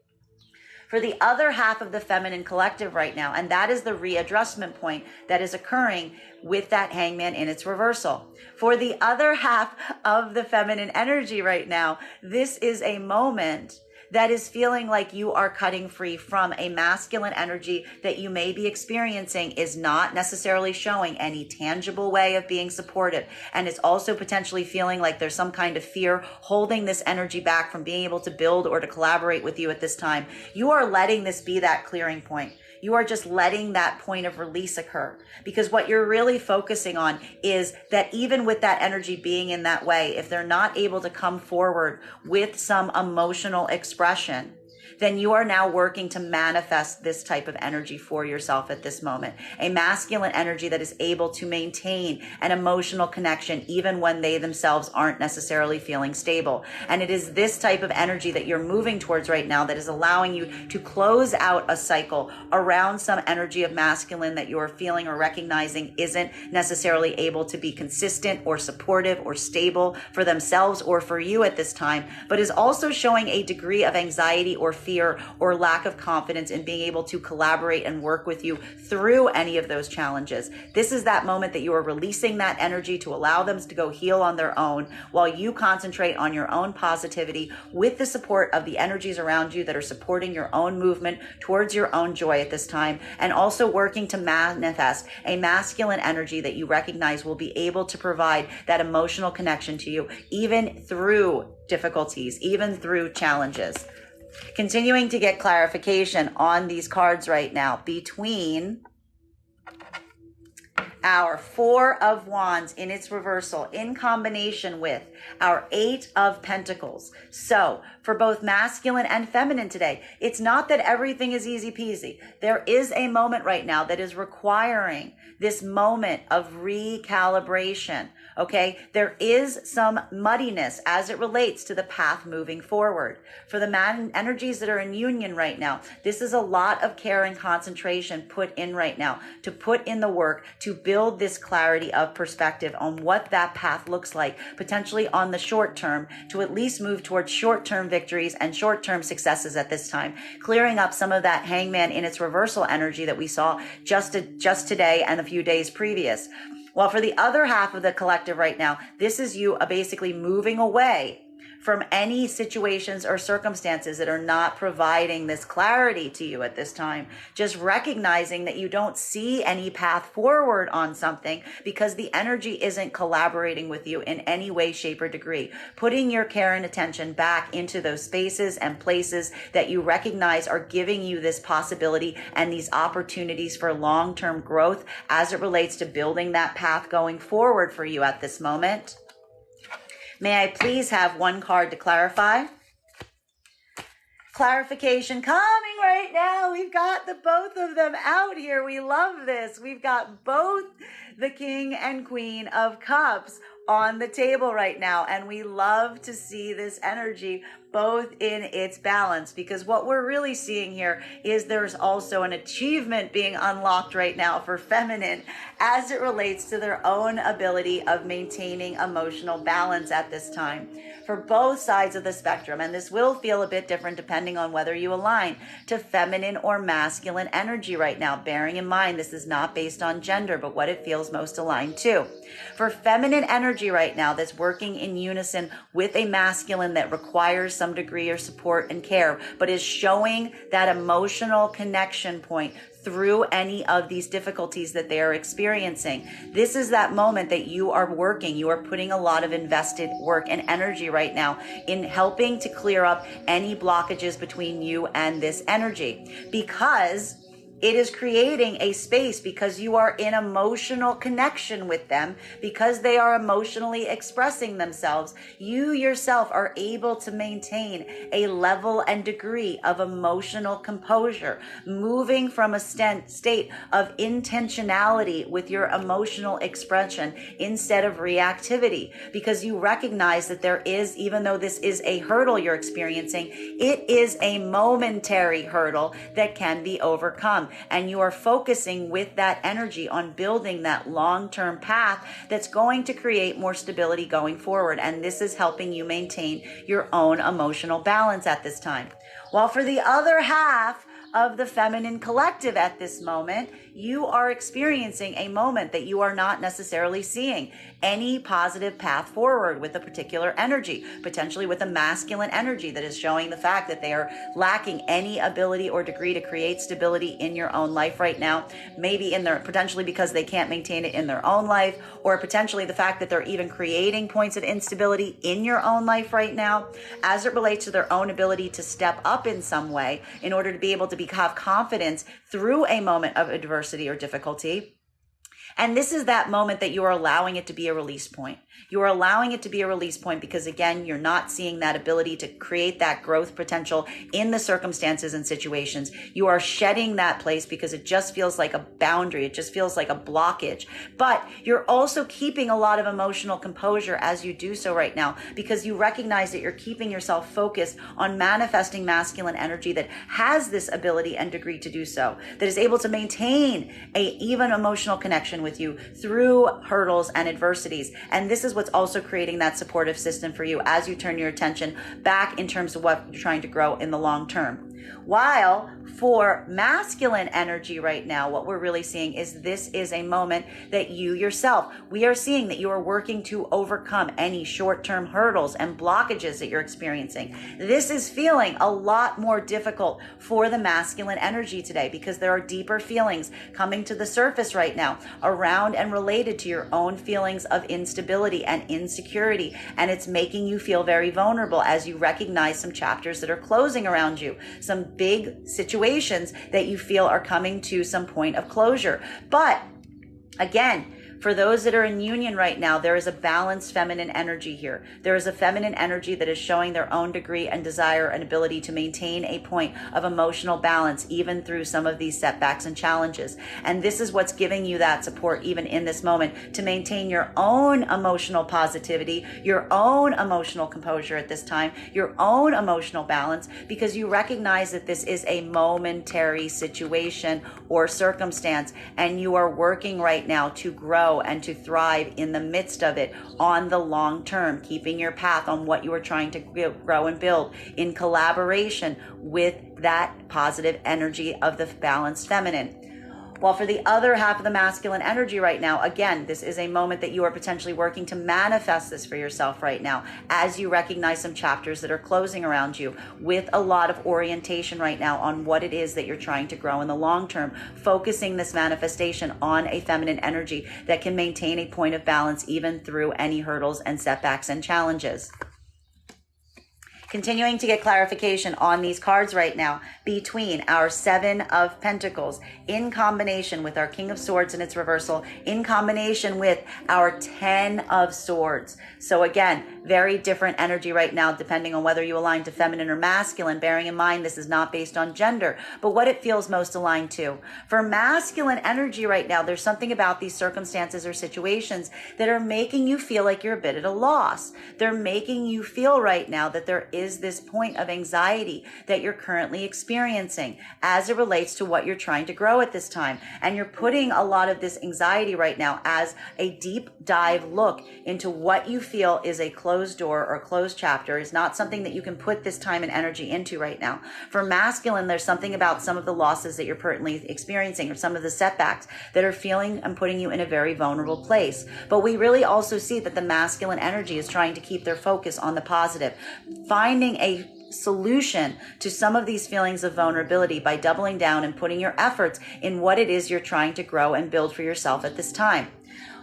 For the other half of the feminine collective right now, and that is the readjustment point that is occurring with that hangman in its reversal. For the other half of the feminine energy right now, this is a moment that is feeling like you are cutting free from a masculine energy that you may be experiencing is not necessarily showing any tangible way of being supportive. And it's also potentially feeling like there's some kind of fear holding this energy back from being able to build or to collaborate with you at this time. You are letting this be that clearing point. You are just letting that point of release occur, because what you're really focusing on is that even with that energy being in that way, if they're not able to come forward with some emotional expression, then you are now working to manifest this type of energy for yourself at this moment. A masculine energy that is able to maintain an emotional connection even when they themselves aren't necessarily feeling stable. And it is this type of energy that you're moving towards right now that is allowing you to close out a cycle around some energy of masculine that you're feeling or recognizing isn't necessarily able to be consistent or supportive or stable for themselves or for you at this time, but is also showing a degree of anxiety or fear or lack of confidence in being able to collaborate and work with you through any of those challenges. This is that moment that you are releasing that energy to allow them to go heal on their own, while you concentrate on your own positivity with the support of the energies around you that are supporting your own movement towards your own joy at this time, and also working to manifest a masculine energy that you recognize will be able to provide that emotional connection to you even through difficulties, even through challenges. Continuing to get clarification on these cards right now between our Four of Wands in its reversal in combination with our Eight of Pentacles. So for both masculine and feminine today, it's not that everything is easy peasy. There is a moment right now that is requiring this moment of recalibration. Okay, there is some muddiness as it relates to the path moving forward. For the energies that are in union right now, this is a lot of care and concentration put in right now to put in the work to build this clarity of perspective on what that path looks like, potentially on the short term, to at least move towards short-term victories and short-term successes at this time, clearing up some of that hangman in its reversal energy that we saw just today and a few days previous. While for the other half of the collective right now, this is you basically moving away from any situations or circumstances that are not providing this clarity to you at this time. Just recognizing that you don't see any path forward on something because the energy isn't collaborating with you in any way, shape, or degree. Putting your care and attention back into those spaces and places that you recognize are giving you this possibility and these opportunities for long-term growth as it relates to building that path going forward for you at this moment. May I please have one card to clarify? Clarification coming right now. We've got the both of them out here. We love this. We've got both the King and Queen of Cups on the table right now, and we love to see this energy both in its balance, because what we're really seeing here is there's also an achievement being unlocked right now for feminine as it relates to their own ability of maintaining emotional balance at this time for both sides of the spectrum. And this will feel a bit different depending on whether you align to feminine or masculine energy right now, bearing in mind this is not based on gender, but what it feels most aligned to. For feminine energy right now that's working in unison with a masculine that requires some degree of support and care, but is showing that emotional connection point through any of these difficulties that they are experiencing. This is that moment that you are working. You are putting a lot of invested work and energy right now in helping to clear up any blockages between you and this energy, because it is creating a space, because you are in emotional connection with them, because they are emotionally expressing themselves. You yourself are able to maintain a level and degree of emotional composure, moving from a state of intentionality with your emotional expression instead of reactivity, because you recognize that there is, even though this is a hurdle you're experiencing, it is a momentary hurdle that can be overcome. And you are focusing with that energy on building that long-term path that's going to create more stability going forward. And this is helping you maintain your own emotional balance at this time. While for the other half of the feminine collective at this moment, you are experiencing a moment that you are not necessarily seeing any positive path forward with a particular energy, potentially with a masculine energy that is showing the fact that they are lacking any ability or degree to create stability in your own life right now, maybe in their, potentially because they can't maintain it in their own life, or potentially the fact that they're even creating points of instability in your own life right now as it relates to their own ability to step up in some way in order to be able to have confidence through a moment of adversity or difficulty. And this is that moment that you are allowing it to be a release point. You are allowing it to be a release point because, again, you're not seeing that ability to create that growth potential in the circumstances and situations. You are shedding that place because it just feels like a boundary. It just feels like a blockage. But you're also keeping a lot of emotional composure as you do so right now, because you recognize that you're keeping yourself focused on manifesting masculine energy that has this ability and degree to do so, that is able to maintain a even emotional connection with you through hurdles and adversities. And this is what's also creating that supportive system for you as you turn your attention back in terms of what you're trying to grow in the long term. While for masculine energy right now, what we're really seeing is this is a moment that you yourself, we are seeing that you are working to overcome any short-term hurdles and blockages that you're experiencing. This is feeling a lot more difficult for the masculine energy today because there are deeper feelings coming to the surface right now around and related to your own feelings of instability and insecurity. And it's making you feel very vulnerable as you recognize some chapters that are closing around you, some big situations that you feel are coming to some point of closure. But again, for those that are in union right now, there is a balanced feminine energy here. There is a feminine energy that is showing their own degree and desire and ability to maintain a point of emotional balance, even through some of these setbacks and challenges. And this is what's giving you that support, even in this moment, to maintain your own emotional positivity, your own emotional composure at this time, your own emotional balance, because you recognize that this is a momentary situation or circumstance, and you are working right now to grow and to thrive in the midst of it on the long term, keeping your path on what you are trying to grow and build in collaboration with that positive energy of the balanced feminine. While for the other half of the masculine energy right now, again, this is a moment that you are potentially working to manifest this for yourself right now as you recognize some chapters that are closing around you with a lot of orientation right now on what it is that you're trying to grow in the long term, focusing this manifestation on a feminine energy that can maintain a point of balance even through any hurdles and setbacks and challenges. Continuing to get clarification on these cards right now between our Seven of Pentacles in combination with our King of Swords in its reversal, in combination with our 10 of Swords. So again, very different energy right now depending on whether you align to feminine or masculine, bearing in mind this is not based on gender, but what it feels most aligned to. For masculine energy right now, there's something about these circumstances or situations that are making you feel like you're a bit at a loss. They're making you feel right now that there is this point of anxiety that you're currently experiencing as it relates to what you're trying to grow at this time. And you're putting a lot of this anxiety right now as a deep dive look into what you feel is a closed door or closed chapter, is not something that you can put this time and energy into right now. For masculine, there's something about some of the losses that you're currently experiencing or some of the setbacks that are feeling and putting you in a very vulnerable place. But we really also see that the masculine energy is trying to keep their focus on the positive, finding a solution to some of these feelings of vulnerability by doubling down and putting your efforts in what it is you're trying to grow and build for yourself at this time.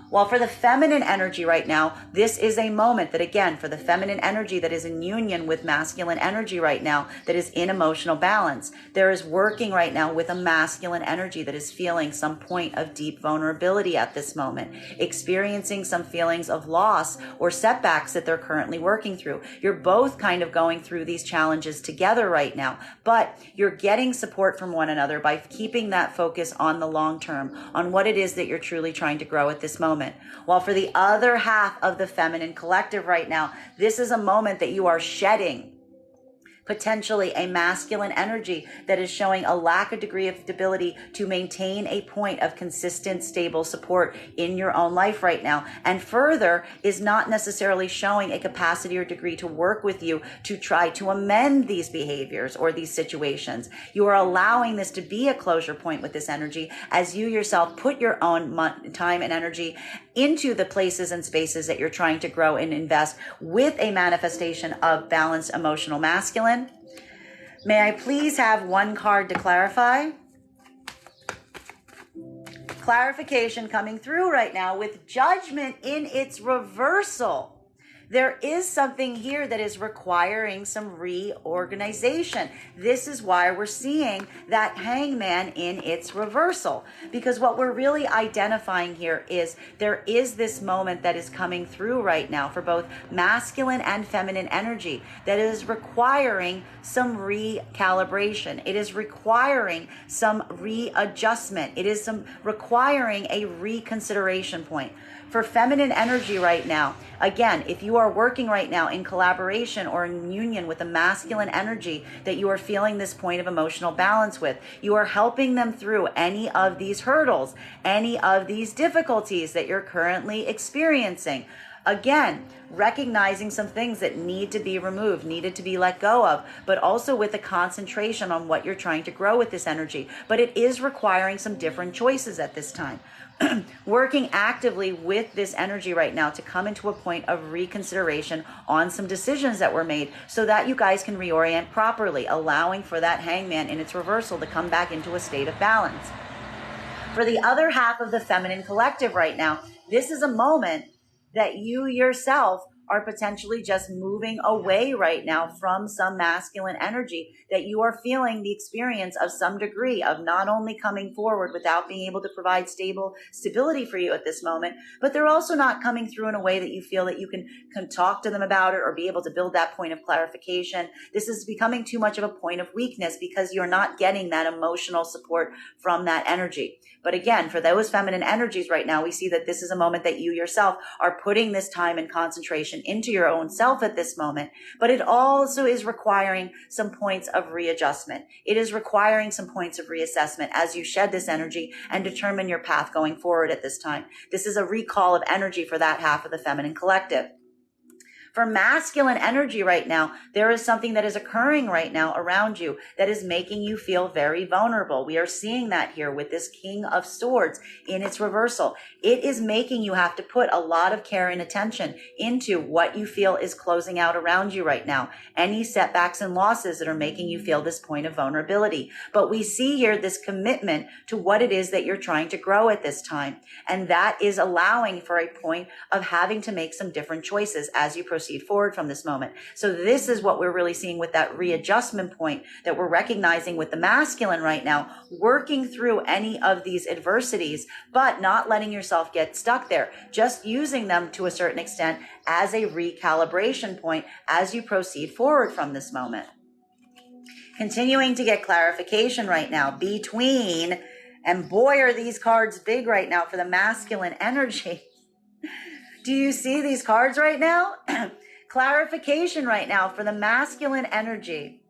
While for the feminine energy right now, this is a moment that, again, for the feminine energy that is in union with masculine energy right now, that is in emotional balance, there is working right now with a masculine energy that is feeling some point of deep vulnerability at this moment, experiencing some feelings of loss or setbacks that they're currently working through. You're both kind of going through these challenges together right now, but you're getting support from one another by keeping that focus on the long term, on what it is that you're truly trying to grow at this moment. While for the other half of the feminine collective right now, this is a moment that you are shedding potentially a masculine energy that is showing a lack of degree of ability to maintain a point of consistent, stable support in your own life right now. And further, is not necessarily showing a capacity or degree to work with you to try to amend these behaviors or these situations. You are allowing this to be a closure point with this energy as you yourself put your own time and energy into the places and spaces that you're trying to grow and invest with a manifestation of balanced emotional masculine. May I please have one card to clarify? Clarification coming through right now with Judgment in its reversal. There is something here that is requiring some reorganization. This is why we're seeing that Hangman in its reversal, because what we're really identifying here is there is this moment that is coming through right now for both masculine and feminine energy that is requiring some recalibration. It is requiring some readjustment. It is requiring a reconsideration point. For feminine energy right now, again, if you are working right now in collaboration or in union with a masculine energy that you are feeling this point of emotional balance with, you are helping them through any of these hurdles, any of these difficulties that you're currently experiencing. Again, recognizing some things that need to be removed, needed to be let go of, but also with a concentration on what you're trying to grow with this energy. But it is requiring some different choices at this time. Working actively with this energy right now to come into a point of reconsideration on some decisions that were made so that you guys can reorient properly, allowing for that Hangman in its reversal to come back into a state of balance. For the other half of the feminine collective right now, this is a moment that you yourself are potentially just moving away right now from some masculine energy, that you are feeling the experience of some degree of not only coming forward without being able to provide stability for you at this moment, but they're also not coming through in a way that you feel that you can talk to them about it or be able to build that point of clarification. This is becoming too much of a point of weakness because you're not getting that emotional support from that energy. But again, for those feminine energies right now, we see that this is a moment that you yourself are putting this time and concentration into your own self at this moment, but it also is requiring some points of readjustment. It is requiring some points of reassessment as you shed this energy and determine your path going forward at this time. This is a recall of energy for that half of the feminine collective. For masculine energy right now, there is something that is occurring right now around you that is making you feel very vulnerable. We are seeing that here with this King of Swords in its reversal. It is making you have to put a lot of care and attention into what you feel is closing out around you right now. Any setbacks and losses that are making you feel this point of vulnerability. But we see here this commitment to what it is that you're trying to grow at this time. And that is allowing for a point of having to make some different choices as you proceed forward from this moment. So this is what we're really seeing with that readjustment point that we're recognizing with the masculine right now, working through any of these adversities, but not letting yourself get stuck there, just using them to a certain extent as a recalibration point as you proceed forward from this moment. Continuing to get clarification right now between, and boy, are these cards big right now for the masculine energy. Do you see these cards right now? Clarification right now for the masculine energy.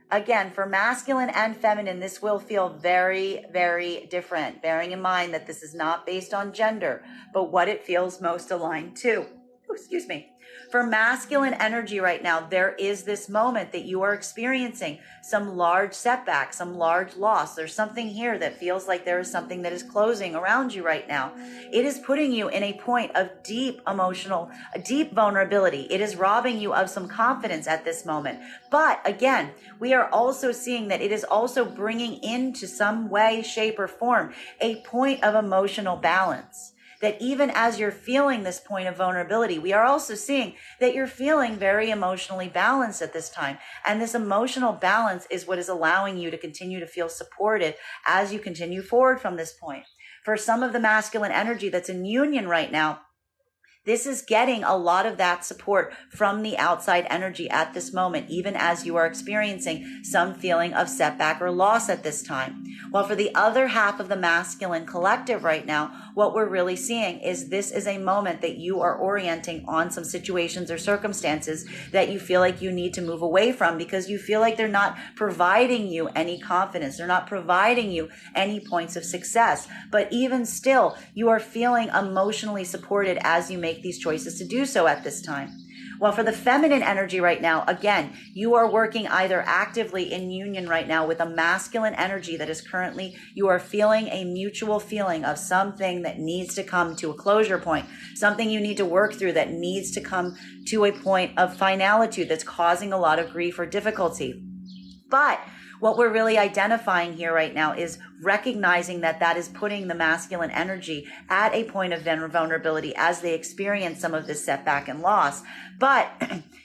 Again, for masculine and feminine, this will feel very, very different, bearing in mind that this is not based on gender, but what it feels most aligned to. Oh, excuse me. For masculine energy right now, there is this moment that you are experiencing some large setback, some large loss. There's something here that feels like there is something that is closing around you right now. It is putting you in a point of deep emotional, deep vulnerability. It is robbing you of some confidence at this moment. But again, we are also seeing that it is also bringing into some way, shape, or form a point of emotional balance. That even as you're feeling this point of vulnerability, we are also seeing that you're feeling very emotionally balanced at this time. And this emotional balance is what is allowing you to continue to feel supported as you continue forward from this point. For some of the masculine energy that's in union right now, this is getting a lot of that support from the outside energy at this moment, even as you are experiencing some feeling of setback or loss at this time. While for the other half of the masculine collective right now, what we're really seeing is this is a moment that you are orienting on some situations or circumstances that you feel like you need to move away from because you feel like they're not providing you any confidence. They're not providing you any points of success. But even still, you are feeling emotionally supported as you make these choices to do so at this time. Well, for the feminine energy right now, again, you are working either actively in union right now with a masculine energy that is currently, you are feeling a mutual feeling of something that needs to come to a closure point, something you need to work through that needs to come to a point of finality that's causing a lot of grief or difficulty. But what we're really identifying here right now is recognizing that that is putting the masculine energy at a point of vulnerability as they experience some of this setback and loss. But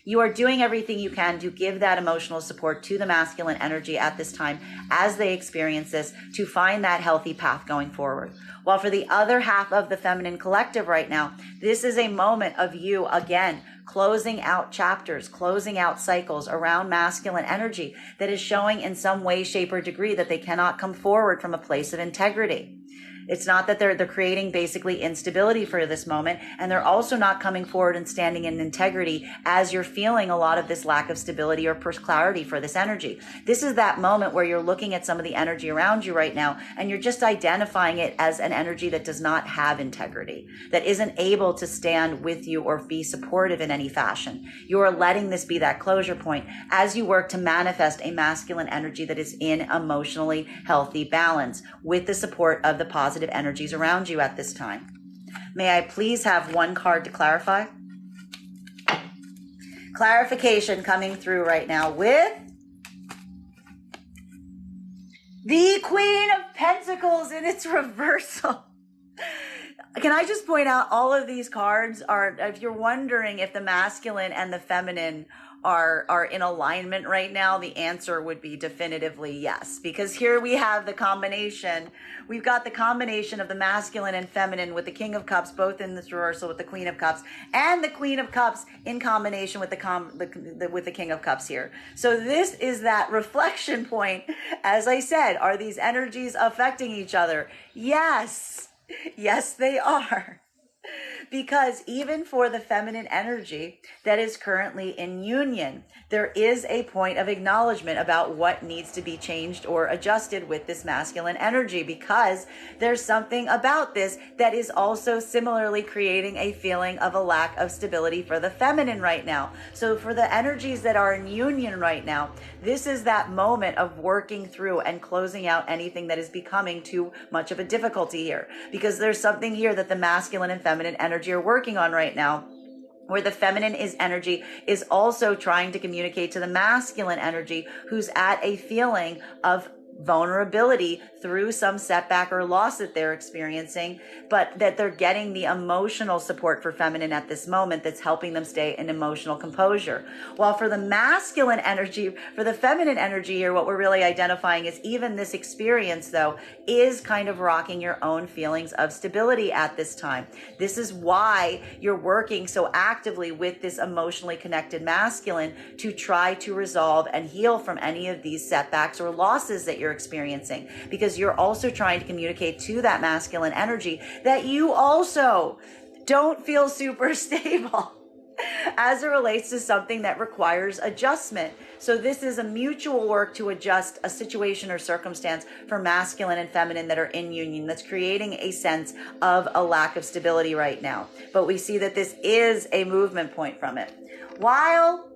you are doing everything you can to give that emotional support to the masculine energy at this time as they experience this to find that healthy path going forward. While for the other half of the feminine collective right now, this is a moment of you, again, closing out chapters, closing out cycles around masculine energy that is showing in some way, shape, or degree that they cannot come forward from a place of integrity. It's not that they're creating basically instability for this moment, and they're also not coming forward and standing in integrity as you're feeling a lot of this lack of stability or clarity for this energy. This is that moment where you're looking at some of the energy around you right now, and you're just identifying it as an energy that does not have integrity, that isn't able to stand with you or be supportive in any fashion. You are letting this be that closure point as you work to manifest a masculine energy that is in emotionally healthy balance with the support of the positive energies around you at this time. May I please have one card to clarify? Clarification coming through right now with the Queen of Pentacles in its reversal. Can I just point out all of these cards are, if you're wondering if the masculine and the feminine are in alignment right now, the answer would be definitively yes, because here we have the combination. We've got the combination of the masculine and feminine with the King of Cups, both in this reversal with the Queen of Cups, and the Queen of Cups in combination with the King of Cups here. So this is that reflection point. As I said, are these energies affecting each other? Yes. Yes, they are. Because even for the feminine energy that is currently in union, there is a point of acknowledgement about what needs to be changed or adjusted with this masculine energy, because there's something about this that is also similarly creating a feeling of a lack of stability for the feminine right now. So for the energies that are in union right now, this is that moment of working through and closing out anything that is becoming too much of a difficulty here, because there's something here that the masculine and feminine energy are working on right now, where the feminine energy is also trying to communicate to the masculine energy, who's at a feeling of vulnerability through some setback or loss that they're experiencing, but that they're getting the emotional support for feminine at this moment that's helping them stay in emotional composure. While for the masculine energy, for the feminine energy here, what we're really identifying is even this experience, though, is kind of rocking your own feelings of stability at this time. This is why you're working so actively with this emotionally connected masculine to try to resolve and heal from any of these setbacks or losses that you're experiencing, because you're also trying to communicate to that masculine energy that you also don't feel super stable as it relates to something that requires adjustment. So this is a mutual work to adjust a situation or circumstance for masculine and feminine that are in union, that's creating a sense of a lack of stability right now. But we see that this is a movement point from it. While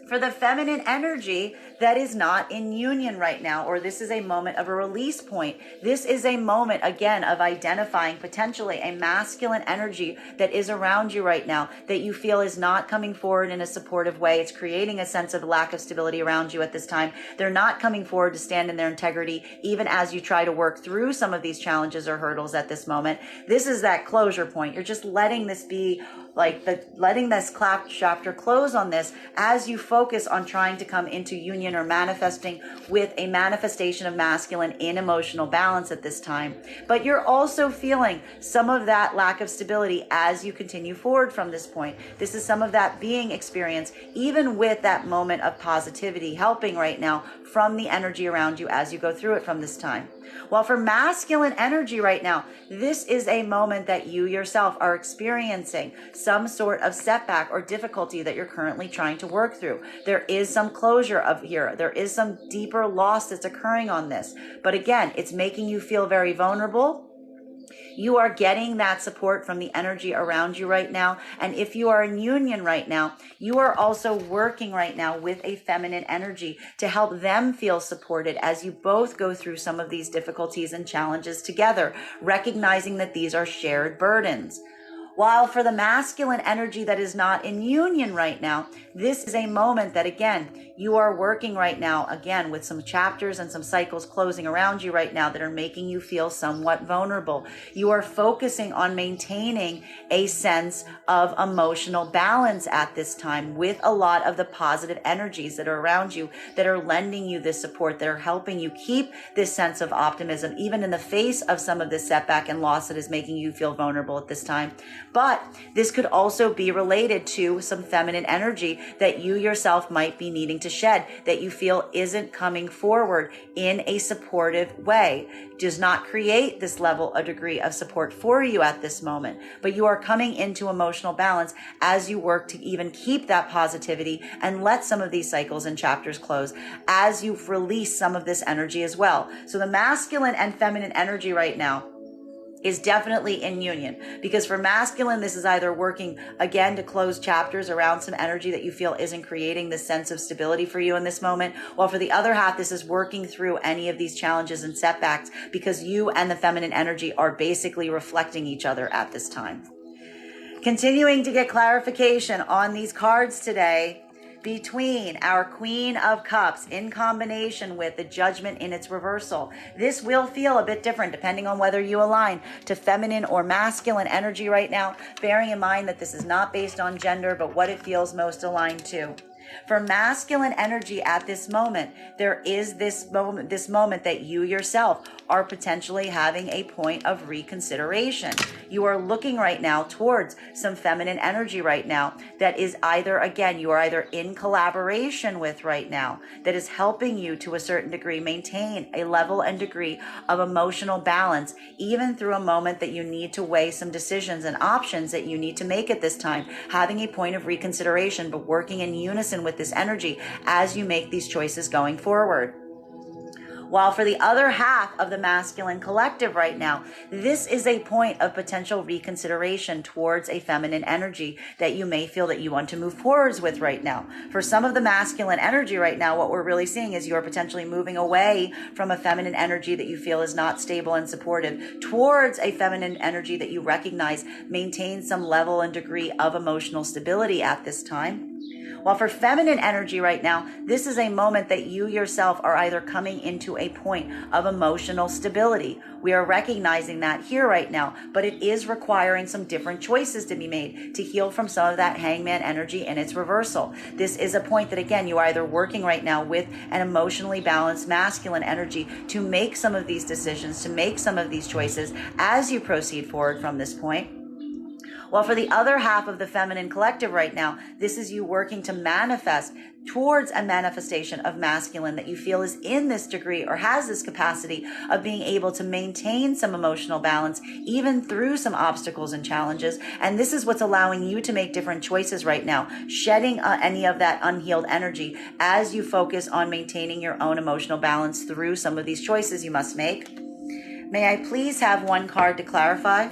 for the feminine energy that is not in union right now, or this is a moment of a release point, this is a moment, again, of identifying potentially a masculine energy that is around you right now that you feel is not coming forward in a supportive way. It's creating a sense of lack of stability around you at this time. They're not coming forward to stand in their integrity, even as you try to work through some of these challenges or hurdles at this moment. This is that closure point. You're just letting this be like letting this chapter close on this as you focus on trying to come into union or manifesting with a manifestation of masculine in emotional balance at this time. But you're also feeling some of that lack of stability as you continue forward from this point. This is some of that being experienced, even with that moment of positivity helping right now from the energy around you as you go through it from this time. While for masculine energy right now, this is a moment that you yourself are experiencing some sort of setback or difficulty that you're currently trying to work through. There is some closure of here. There is some deeper loss that's occurring on this. But again, it's making you feel very vulnerable. You are getting that support from the energy around you right now. And if you are in union right now, you are also working right now with a feminine energy to help them feel supported as you both go through some of these difficulties and challenges together, recognizing that these are shared burdens. While for the masculine energy that is not in union right now, this is a moment that, again, you are working right now, again, with some chapters and some cycles closing around you right now that are making you feel somewhat vulnerable. You are focusing on maintaining a sense of emotional balance at this time with a lot of the positive energies that are around you that are lending you this support, that are helping you keep this sense of optimism, even in the face of some of this setback and loss that is making you feel vulnerable at this time. But this could also be related to some feminine energy that you yourself might be needing to shed, that you feel isn't coming forward in a supportive way, does not create this level or degree of support for you at this moment. But you are coming into emotional balance as you work to even keep that positivity and let some of these cycles and chapters close as you release some of this energy as well. So the masculine and feminine energy right now is definitely in union, because for masculine, this is either working again to close chapters around some energy that you feel isn't creating the sense of stability for you in this moment, while for the other half, this is working through any of these challenges and setbacks because you and the feminine energy are basically reflecting each other at this time. Continuing to get clarification on these cards today, between our Queen of Cups in combination with the Judgment in its reversal. This will feel a bit different depending on whether you align to feminine or masculine energy right now, bearing in mind that this is not based on gender, but what it feels most aligned to. For masculine energy at this moment, there is this moment that you yourself are potentially having a point of reconsideration. You are looking right now towards some feminine energy right now that is either, again, you are either in collaboration with right now that is helping you to a certain degree maintain a level and degree of emotional balance, even through a moment that you need to weigh some decisions and options that you need to make at this time, having a point of reconsideration, but working in unison with this energy as you make these choices going forward. While for the other half of the masculine collective right now, this is a point of potential reconsideration towards a feminine energy that you may feel that you want to move forwards with right now. For some of the masculine energy right now, what we're really seeing is you're potentially moving away from a feminine energy that you feel is not stable and supportive towards a feminine energy that you recognize maintains some level and degree of emotional stability at this time. While for feminine energy right now, this is a moment that you yourself are either coming into a point of emotional stability. We are recognizing that here right now, but it is requiring some different choices to be made to heal from some of that hangman energy in its reversal. This is a point that, again, you are either working right now with an emotionally balanced masculine energy to make some of these decisions, to make some of these choices as you proceed forward from this point. While for the other half of the feminine collective right now, this is you working to manifest towards a manifestation of masculine that you feel is in this degree or has this capacity of being able to maintain some emotional balance even through some obstacles and challenges. And this is what's allowing you to make different choices right now, shedding any of that unhealed energy as you focus on maintaining your own emotional balance through some of these choices you must make. May I please have one card to clarify?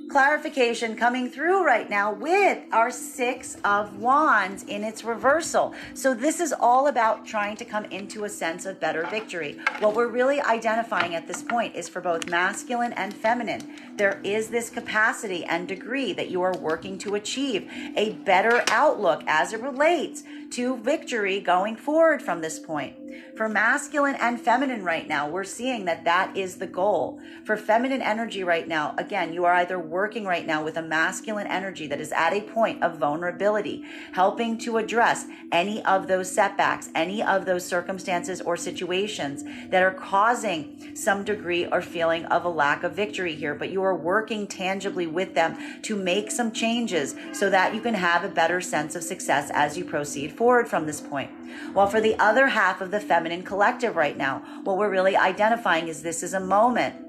Clarification coming through right now with our Six of Wands in its reversal. So this is all about trying to come into a sense of better victory. What we're really identifying at this point is for both masculine and feminine, there is this capacity and degree that you are working to achieve a better outlook as it relates to victory going forward from this point. For masculine and feminine right now, we're seeing that that is the goal. For feminine energy right now, again, you are either working right now with a masculine energy that is at a point of vulnerability, helping to address any of those setbacks, any of those circumstances or situations that are causing some degree or feeling of a lack of victory here, but you are working tangibly with them to make some changes so that you can have a better sense of success as you proceed forward from this point. While for the other half of the feminine collective right now, what we're really identifying is this is a moment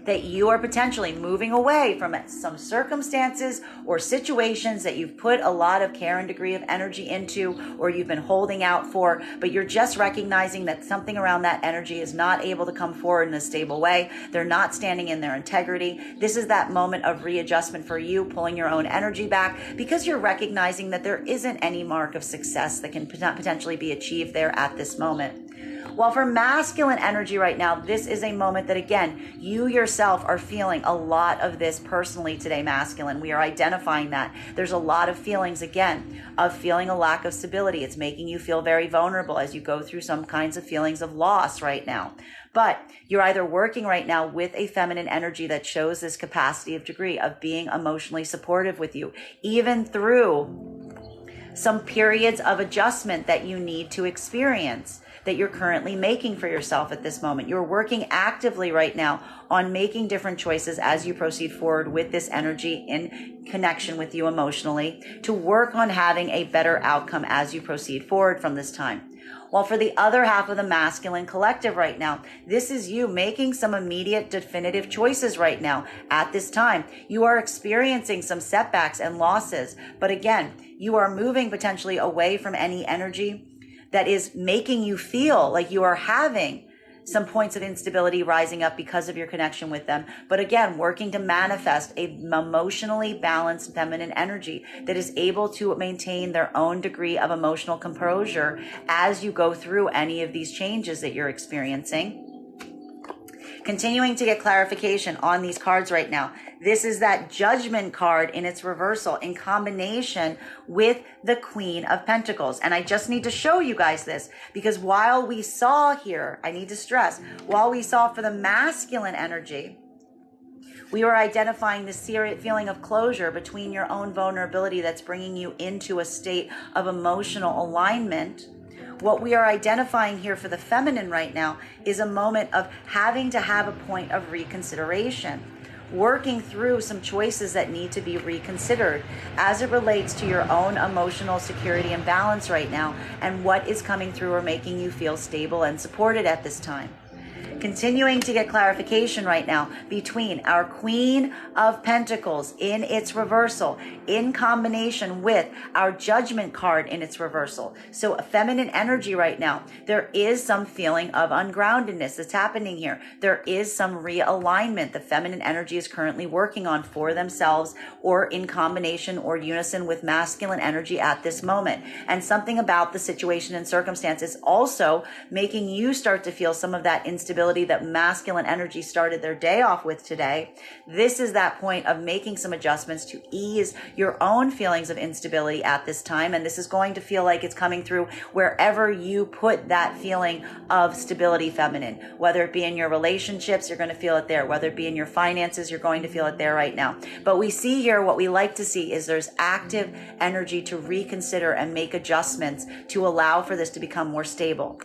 that you are potentially moving away from some circumstances or situations that you've put a lot of care and degree of energy into, or you've been holding out for, but you're just recognizing that something around that energy is not able to come forward in a stable way. They're not standing in their integrity. This is that moment of readjustment for you, pulling your own energy back because you're recognizing that there isn't any mark of success that can potentially be achieved there at this moment. While for masculine energy right now, this is a moment that, again, you yourself are feeling a lot of this personally today, masculine. We are identifying that. There's a lot of feelings, again, of feeling a lack of stability. It's making you feel very vulnerable as you go through some kinds of feelings of loss right now. But you're either working right now with a feminine energy that shows this capacity of degree of being emotionally supportive with you, even through some periods of adjustment that you need to experience, that you're currently making for yourself at this moment. You're working actively right now on making different choices as you proceed forward with this energy in connection with you emotionally to work on having a better outcome as you proceed forward from this time. While for the other half of the masculine collective right now, this is you making some immediate definitive choices right now at this time. You are experiencing some setbacks and losses, but again, you are moving potentially away from any energy that is making you feel like you are having some points of instability rising up because of your connection with them. But again, working to manifest a emotionally balanced feminine energy that is able to maintain their own degree of emotional composure as you go through any of these changes that you're experiencing. Continuing to get clarification on these cards right now. This is that Judgment card in its reversal in combination with the Queen of Pentacles. And I just need to show you guys this because while we saw here, I need to stress, while we saw for the masculine energy, We are identifying the serious feeling of closure between your own vulnerability that's bringing you into a state of emotional alignment. What we are identifying here for the feminine right now is a moment of having to have a point of reconsideration, working through some choices that need to be reconsidered as it relates to your own emotional security and balance right now, and what is coming through or making you feel stable and supported at this time. Continuing to get clarification right now between our Queen of Pentacles in its reversal in combination with our Judgment card in its reversal. So a feminine energy right now, there is some feeling of ungroundedness that's happening here. There is some realignment the feminine energy is currently working on for themselves, or in combination or unison with masculine energy at this moment. And something about the situation and circumstance is also making you start to feel some of that instability that masculine energy started their day off with today. This is that point of making some adjustments to ease your own feelings of instability at this time. And this is going to feel like it's coming through wherever you put that feeling of stability feminine, whether it be in your relationships, you're going to feel it there. Whether it be in your finances, you're going to feel it there right now. But we see here, what we like to see is there's active energy to reconsider and make adjustments to allow for this to become more stable.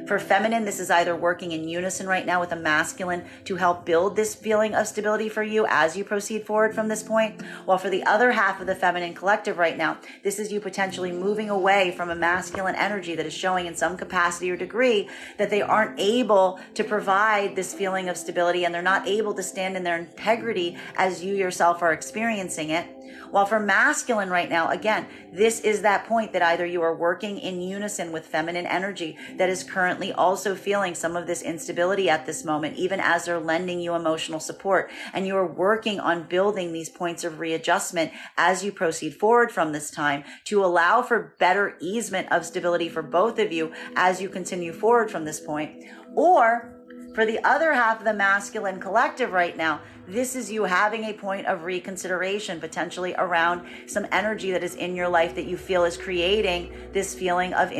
For feminine, this is either working in unison right now with a masculine to help build this feeling of stability for you as you proceed forward from this point. While for the other half of the feminine collective right now, this is you potentially moving away from a masculine energy that is showing in some capacity or degree that they aren't able to provide this feeling of stability, and they're not able to stand in their integrity as you yourself are experiencing it. While for masculine right now, again, this is that point that either you are working in unison with feminine energy that is currently also feeling some of this instability at this moment, even as they're lending you emotional support, and you are working on building these points of readjustment as you proceed forward from this time to allow for better easement of stability for both of you as you continue forward from this point. Or for the other half of the masculine collective right now, this is you having a point of reconsideration, potentially around some energy that is in your life that you feel is creating this feeling of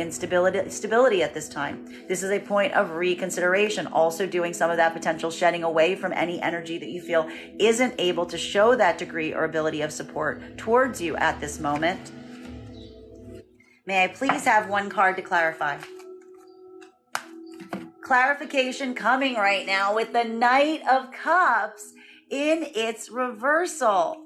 stability at this time. This is a point of reconsideration, also doing some of that potential shedding away from any energy that you feel isn't able to show that degree or ability of support towards you at this moment. May I please have one card to clarify? Clarification coming right now with the Knight of Cups in its reversal.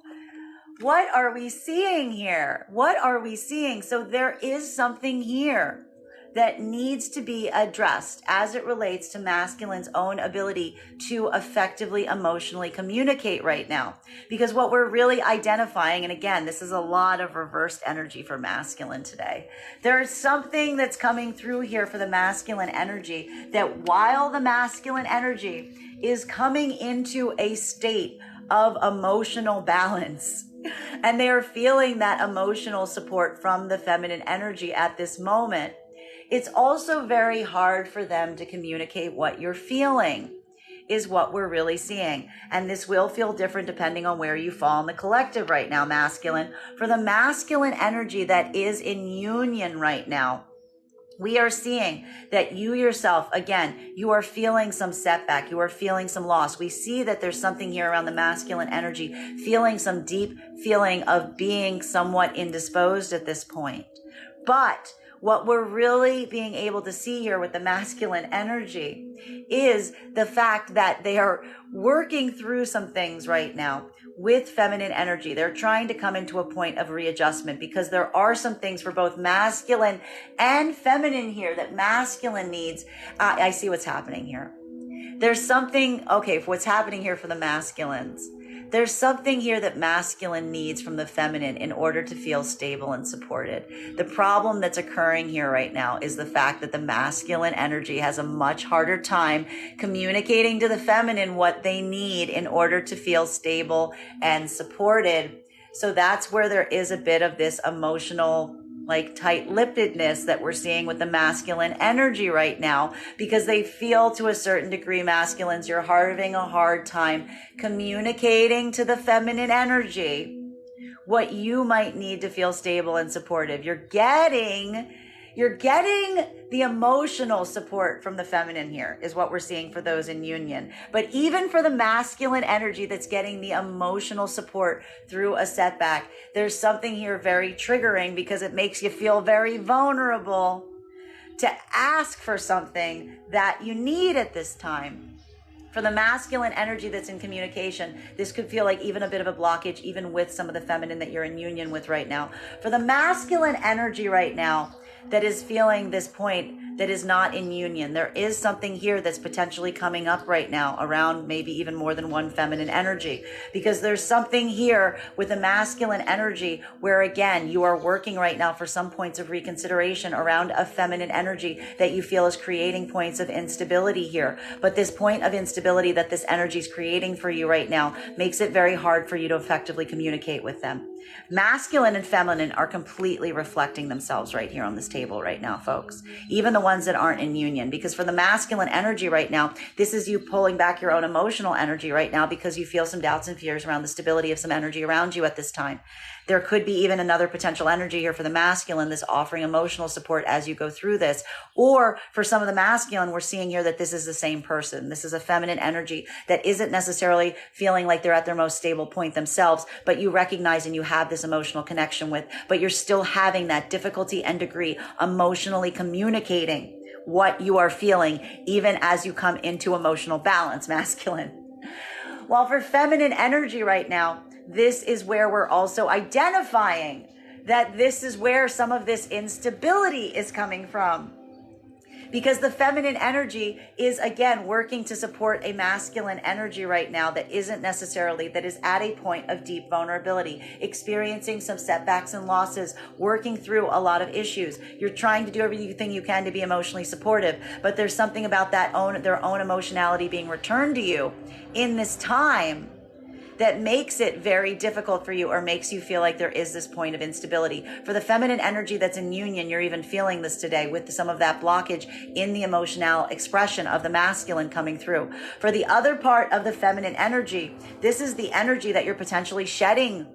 What are we seeing here? What are we seeing? So there is something here that needs to be addressed as it relates to masculine's own ability to effectively emotionally communicate right now. Because what we're really identifying, and again, this is a lot of reversed energy for masculine today. There is something that's coming through here for the masculine energy that while the masculine energy is coming into a state of emotional balance, and they are feeling that emotional support from the feminine energy at this moment, it's also very hard for them to communicate what you're feeling, is what we're really seeing. And this will feel different depending on where you fall in the collective right now, masculine. For the masculine energy that is in union right now, we are seeing that you yourself, again, you are feeling some setback. You are feeling some loss. We see that there's something here around the masculine energy, feeling some deep feeling of being somewhat indisposed at this point. But what we're really being able to see here with the masculine energy is the fact that they are working through some things right now with feminine energy. They're trying to come into a point of readjustment because there are some things for both masculine and feminine here that masculine needs. I see what's happening here. There's something, okay, for what's happening here for the masculines. There's something here that masculine needs from the feminine in order to feel stable and supported. The problem that's occurring here right now is the fact that the masculine energy has a much harder time communicating to the feminine what they need in order to feel stable and supported. So that's where there is a bit of this emotional tight-lippedness that we're seeing with the masculine energy right now, because they feel to a certain degree, masculines, you're having a hard time communicating to the feminine energy what you might need to feel stable and supportive. You're getting You're getting the emotional support from the feminine here is what we're seeing for those in union. But even for the masculine energy that's getting the emotional support through a setback, there's something here very triggering because it makes you feel very vulnerable to ask for something that you need at this time. For the masculine energy that's in communication, this could feel like even a bit of a blockage, even with some of the feminine that you're in union with right now. For the masculine energy right now that is feeling this point that is not in union, there is something here that's potentially coming up right now around maybe even more than one feminine energy, because there's something here with the masculine energy where, again, you are working right now for some points of reconsideration around a feminine energy that you feel is creating points of instability here. But this point of instability that this energy is creating for you right now makes it very hard for you to effectively communicate with them. Masculine and feminine are completely reflecting themselves right here on this table right now, folks. Even the ones that aren't in union, because for the masculine energy right now, this is you pulling back your own emotional energy right now because you feel some doubts and fears around the stability of some energy around you at this time. There could be even another potential energy here for the masculine that's offering emotional support as you go through this. Or for some of the masculine, we're seeing here that this is the same person. This is a feminine energy that isn't necessarily feeling like they're at their most stable point themselves, but you recognize and you have this emotional connection with, but you're still having that difficulty and degree emotionally communicating what you are feeling, even as you come into emotional balance, masculine. While for feminine energy right now, this is where we're also identifying that this is where some of this instability is coming from. Because the feminine energy is, again, working to support a masculine energy right now that isn't necessarily, that is at a point of deep vulnerability, experiencing some setbacks and losses, working through a lot of issues. You're trying to do everything you can to be emotionally supportive, but there's something about their own emotionality being returned to you in this time that makes it very difficult for you, or makes you feel like there is this point of instability. For the feminine energy that's in union, you're even feeling this today with some of that blockage in the emotional expression of the masculine coming through. For the other part of the feminine energy, this is the energy that you're potentially shedding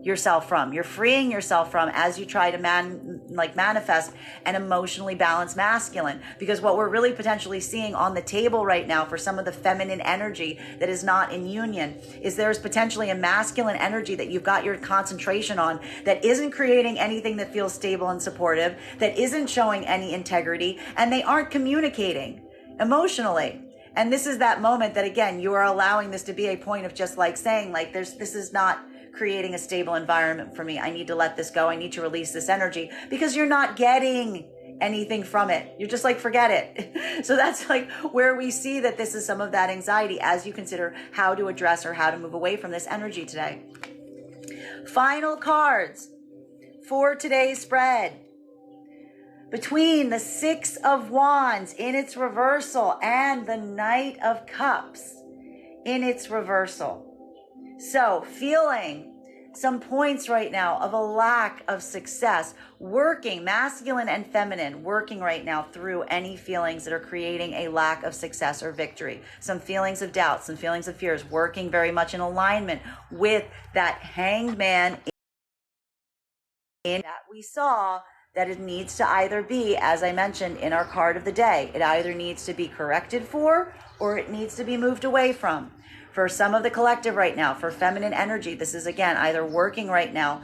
yourself from. You're freeing yourself from as you try to manifest an emotionally balanced masculine. Because what we're really potentially seeing on the table right now for some of the feminine energy that is not in union is there's potentially a masculine energy that you've got your concentration on that isn't creating anything that feels stable and supportive, that isn't showing any integrity, and they aren't communicating emotionally. And this is that moment that, again, you are allowing this to be a point of just like saying, like, this is not creating a stable environment for me. I need to let this go. I need to release this energy, because you're not getting anything from it. You're just like, forget it. So that's like where we see that this is some of that anxiety as you consider how to address or how to move away from this energy today. Final cards for today's spread. Between the Six of Wands in its reversal and the Knight of Cups in its reversal. So feeling some points right now of a lack of success, working, masculine and feminine, working right now through any feelings that are creating a lack of success or victory. Some feelings of doubt, some feelings of fears, working very much in alignment with that Hanged Man in that we saw that it needs to either be, as I mentioned in our card of the day, it either needs to be corrected for or it needs to be moved away from. For some of the collective right now, for feminine energy, this is, again, either working right now,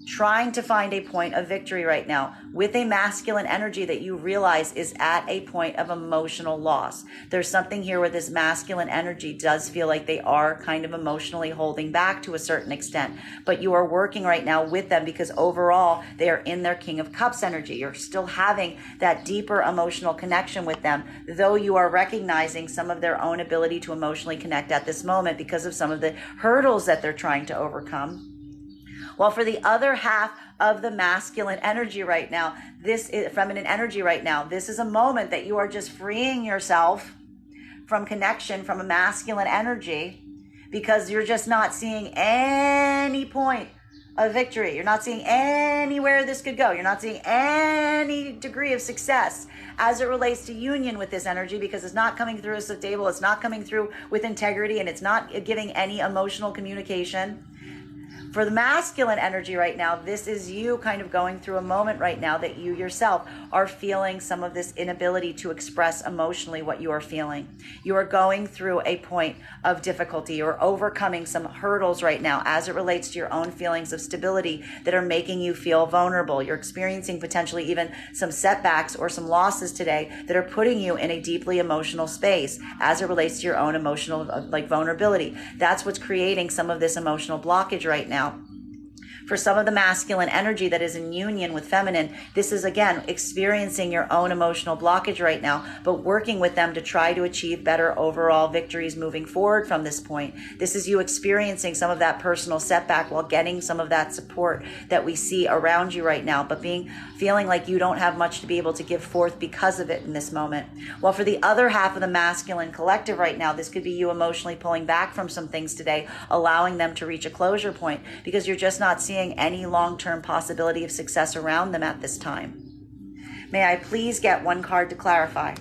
trying to find a point of victory right now with a masculine energy that you realize is at a point of emotional loss. There's something here where this masculine energy does feel like they are kind of emotionally holding back to a certain extent, but you are working right now with them because overall they are in their King of Cups energy. You're still having that deeper emotional connection with them, though you are recognizing some of their own ability to emotionally connect at this moment because of some of the hurdles that they're trying to overcome. While for the other half of the masculine energy right now, this is feminine energy right now, this is a moment that you are just freeing yourself from connection from a masculine energy because you're just not seeing any point of victory. You're not seeing anywhere this could go. You're not seeing any degree of success as it relates to union with this energy because it's not coming through as stable. It's not coming through with integrity, and it's not giving any emotional communication. For the masculine energy right now, this is you kind of going through a moment right now that you yourself are feeling some of this inability to express emotionally what you are feeling. You are going through a point of difficulty. You're overcoming some hurdles right now as it relates to your own feelings of stability that are making you feel vulnerable. You're experiencing potentially even some setbacks or some losses today that are putting you in a deeply emotional space as it relates to your own emotional vulnerability. That's what's creating some of this emotional blockage right now. For some of the masculine energy that is in union with feminine, this is again experiencing your own emotional blockage right now, but working with them to try to achieve better overall victories moving forward from this point. This is you experiencing some of that personal setback while getting some of that support that we see around you right now, but feeling like you don't have much to be able to give forth because of it in this moment. Well, for the other half of the masculine collective right now, this could be you emotionally pulling back from some things today, allowing them to reach a closure point because you're just not seeing any long-term possibility of success around them at this time. May I please get one card to clarify?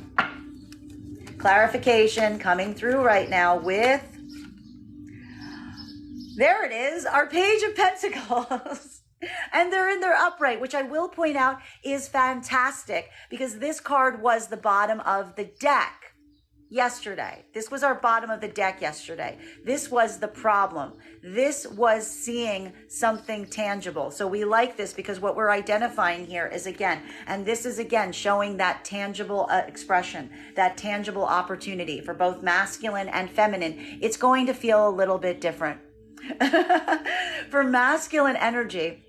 Clarification coming through right now with, there it is, our Page of Pentacles. And they're in their upright, which I will point out is fantastic because this card was the bottom of the deck yesterday. This was our bottom of the deck yesterday. This was the problem. This was seeing something tangible. So we like this because what we're identifying here is again, and this is again showing that tangible expression, that tangible opportunity for both masculine and feminine. It's going to feel a little bit different. For masculine energy,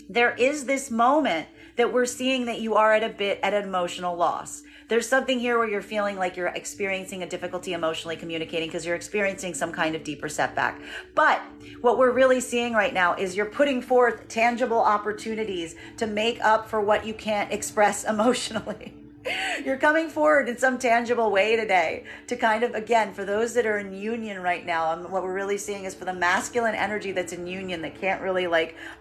there is this moment that we're seeing that you are at an emotional loss. There's something here where you're feeling like you're experiencing a difficulty emotionally communicating because you're experiencing some kind of deeper setback. But what we're really seeing right now is you're putting forth tangible opportunities to make up for what you can't express emotionally. You're coming forward in some tangible way today to kind of, again, for those that are in union right now, what we're really seeing is for the masculine energy that's in union that can't really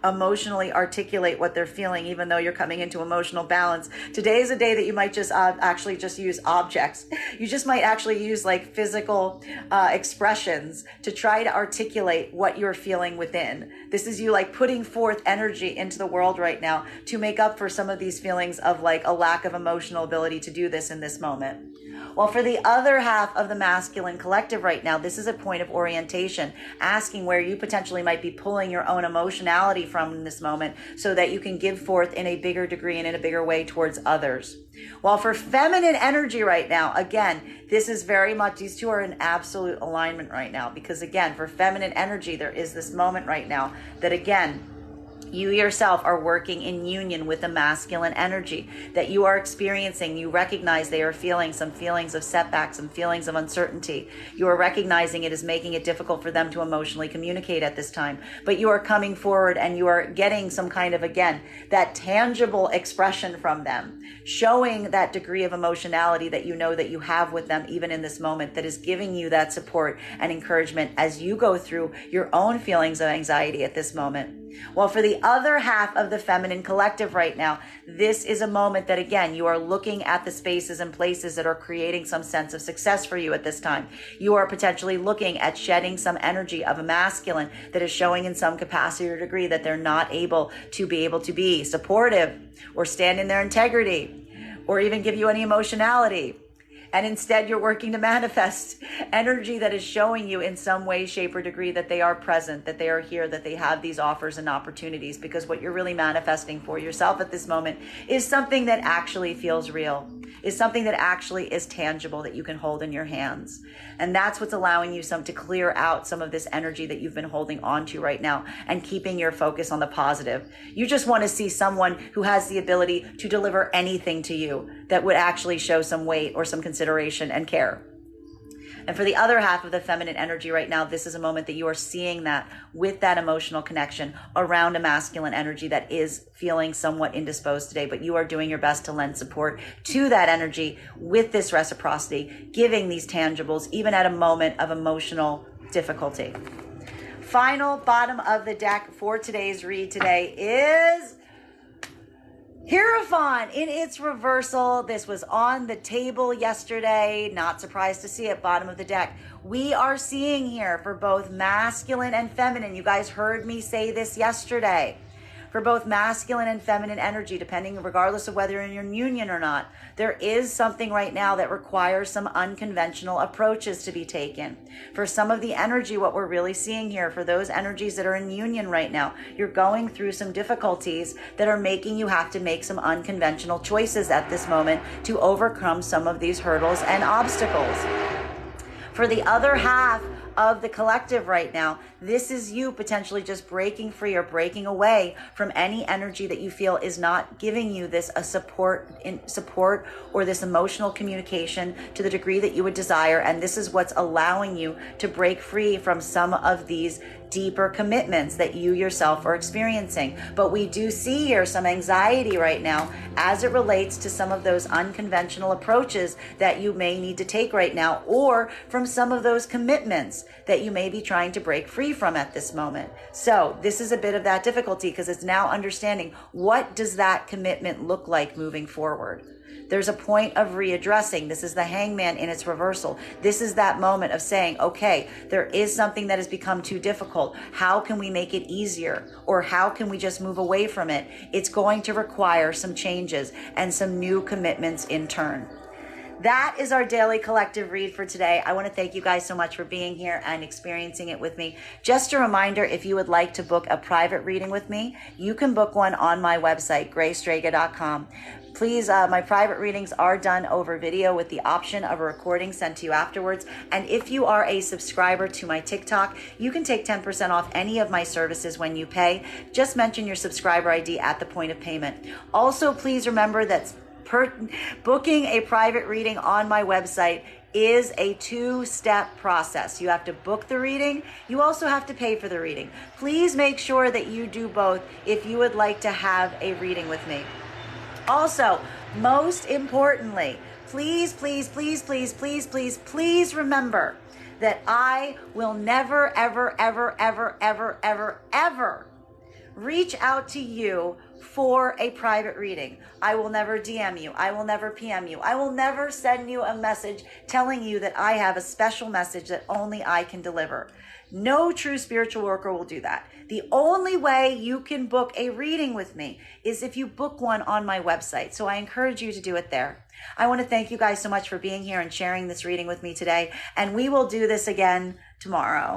emotionally articulate what they're feeling, even though you're coming into emotional balance. Today is a day that you might just actually just use objects. You just might actually use physical expressions to try to articulate what you're feeling within. This is you putting forth energy into the world right now to make up for some of these feelings of a lack of emotional ability to do this in this moment. Well, for the other half of the masculine collective right now, this is a point of orientation, asking where you potentially might be pulling your own emotionality from in this moment so that you can give forth in a bigger degree and in a bigger way towards others. While for feminine energy right now, again, this is very much, these two are in absolute alignment right now because again, for feminine energy, there is this moment right now that again, you yourself are working in union with the masculine energy that you are experiencing. You recognize they are feeling some feelings of setbacks, some feelings of uncertainty. You are recognizing it is making it difficult for them to emotionally communicate at this time. But you are coming forward and you are getting some kind of, again, that tangible expression from them, showing that degree of emotionality that you know that you have with them even in this moment that is giving you that support and encouragement as you go through your own feelings of anxiety at this moment. Well, for the other half of the feminine collective right now, this is a moment that, again, you are looking at the spaces and places that are creating some sense of success for you at this time. You are potentially looking at shedding some energy of a masculine that is showing in some capacity or degree that they're not able to be supportive or stand in their integrity or even give you any emotionality. And instead, you're working to manifest energy that is showing you in some way, shape, or degree that they are present, that they are here, that they have these offers and opportunities. Because what you're really manifesting for yourself at this moment is something that actually feels real, is something that actually is tangible that you can hold in your hands. And that's what's allowing you to clear out some of this energy that you've been holding on to right now and keeping your focus on the positive. You just want to see someone who has the ability to deliver anything to you that would actually show some weight or some consideration and care. And for the other half of the feminine energy right now, this is a moment that you are seeing that with that emotional connection around a masculine energy that is feeling somewhat indisposed today, but you are doing your best to lend support to that energy with this reciprocity, giving these tangibles, even at a moment of emotional difficulty. Final bottom of the deck for today's read today is Hierophant in its reversal. This was on the table yesterday. Not surprised to see it, bottom of the deck. We are seeing here for both masculine and feminine. You guys heard me say this yesterday. For both masculine and feminine energy, depending, regardless of whether you're in union or not, there is something right now that requires some unconventional approaches to be taken. For some of the energy, what we're really seeing here, for those energies that are in union right now, you're going through some difficulties that are making you have to make some unconventional choices at this moment to overcome some of these hurdles and obstacles. For the other half of the collective right now, this is you potentially just breaking free or breaking away from any energy that you feel is not giving you this support or this emotional communication to the degree that you would desire. And this is what's allowing you to break free from some of these deeper commitments that you yourself are experiencing. But we do see here some anxiety right now as it relates to some of those unconventional approaches that you may need to take right now, or from some of those commitments that you may be trying to break free from at this moment. So this is a bit of that difficulty because it's now understanding, what does that commitment look like moving forward? There's a point of readdressing. This is the Hangman in its reversal. This is that moment of saying, okay, there is something that has become too difficult. How can we make it easier? Or how can we just move away from it? It's going to require some changes and some new commitments in turn. That is our daily collective read for today. I want to thank you guys so much for being here and experiencing it with me. Just a reminder, if you would like to book a private reading with me, you can book one on my website, graystrega.com. Please, my private readings are done over video with the option of a recording sent to you afterwards. And if you are a subscriber to my TikTok, you can take 10% off any of my services when you pay. Just mention your subscriber ID at the point of payment. Also, please remember that booking a private reading on my website is a two-step process. You have to book the reading. You also have to pay for the reading. Please make sure that you do both if you would like to have a reading with me. Also, most importantly, please remember that I will never, ever reach out to you for a private reading. I will never DM you. I will never PM you. I will never send you a message telling you that I have a special message that only I can deliver. No true spiritual worker will do that. The only way you can book a reading with me is if you book one on my website. So I encourage you to do it there. I want to thank you guys so much for being here and sharing this reading with me today. And we will do this again tomorrow.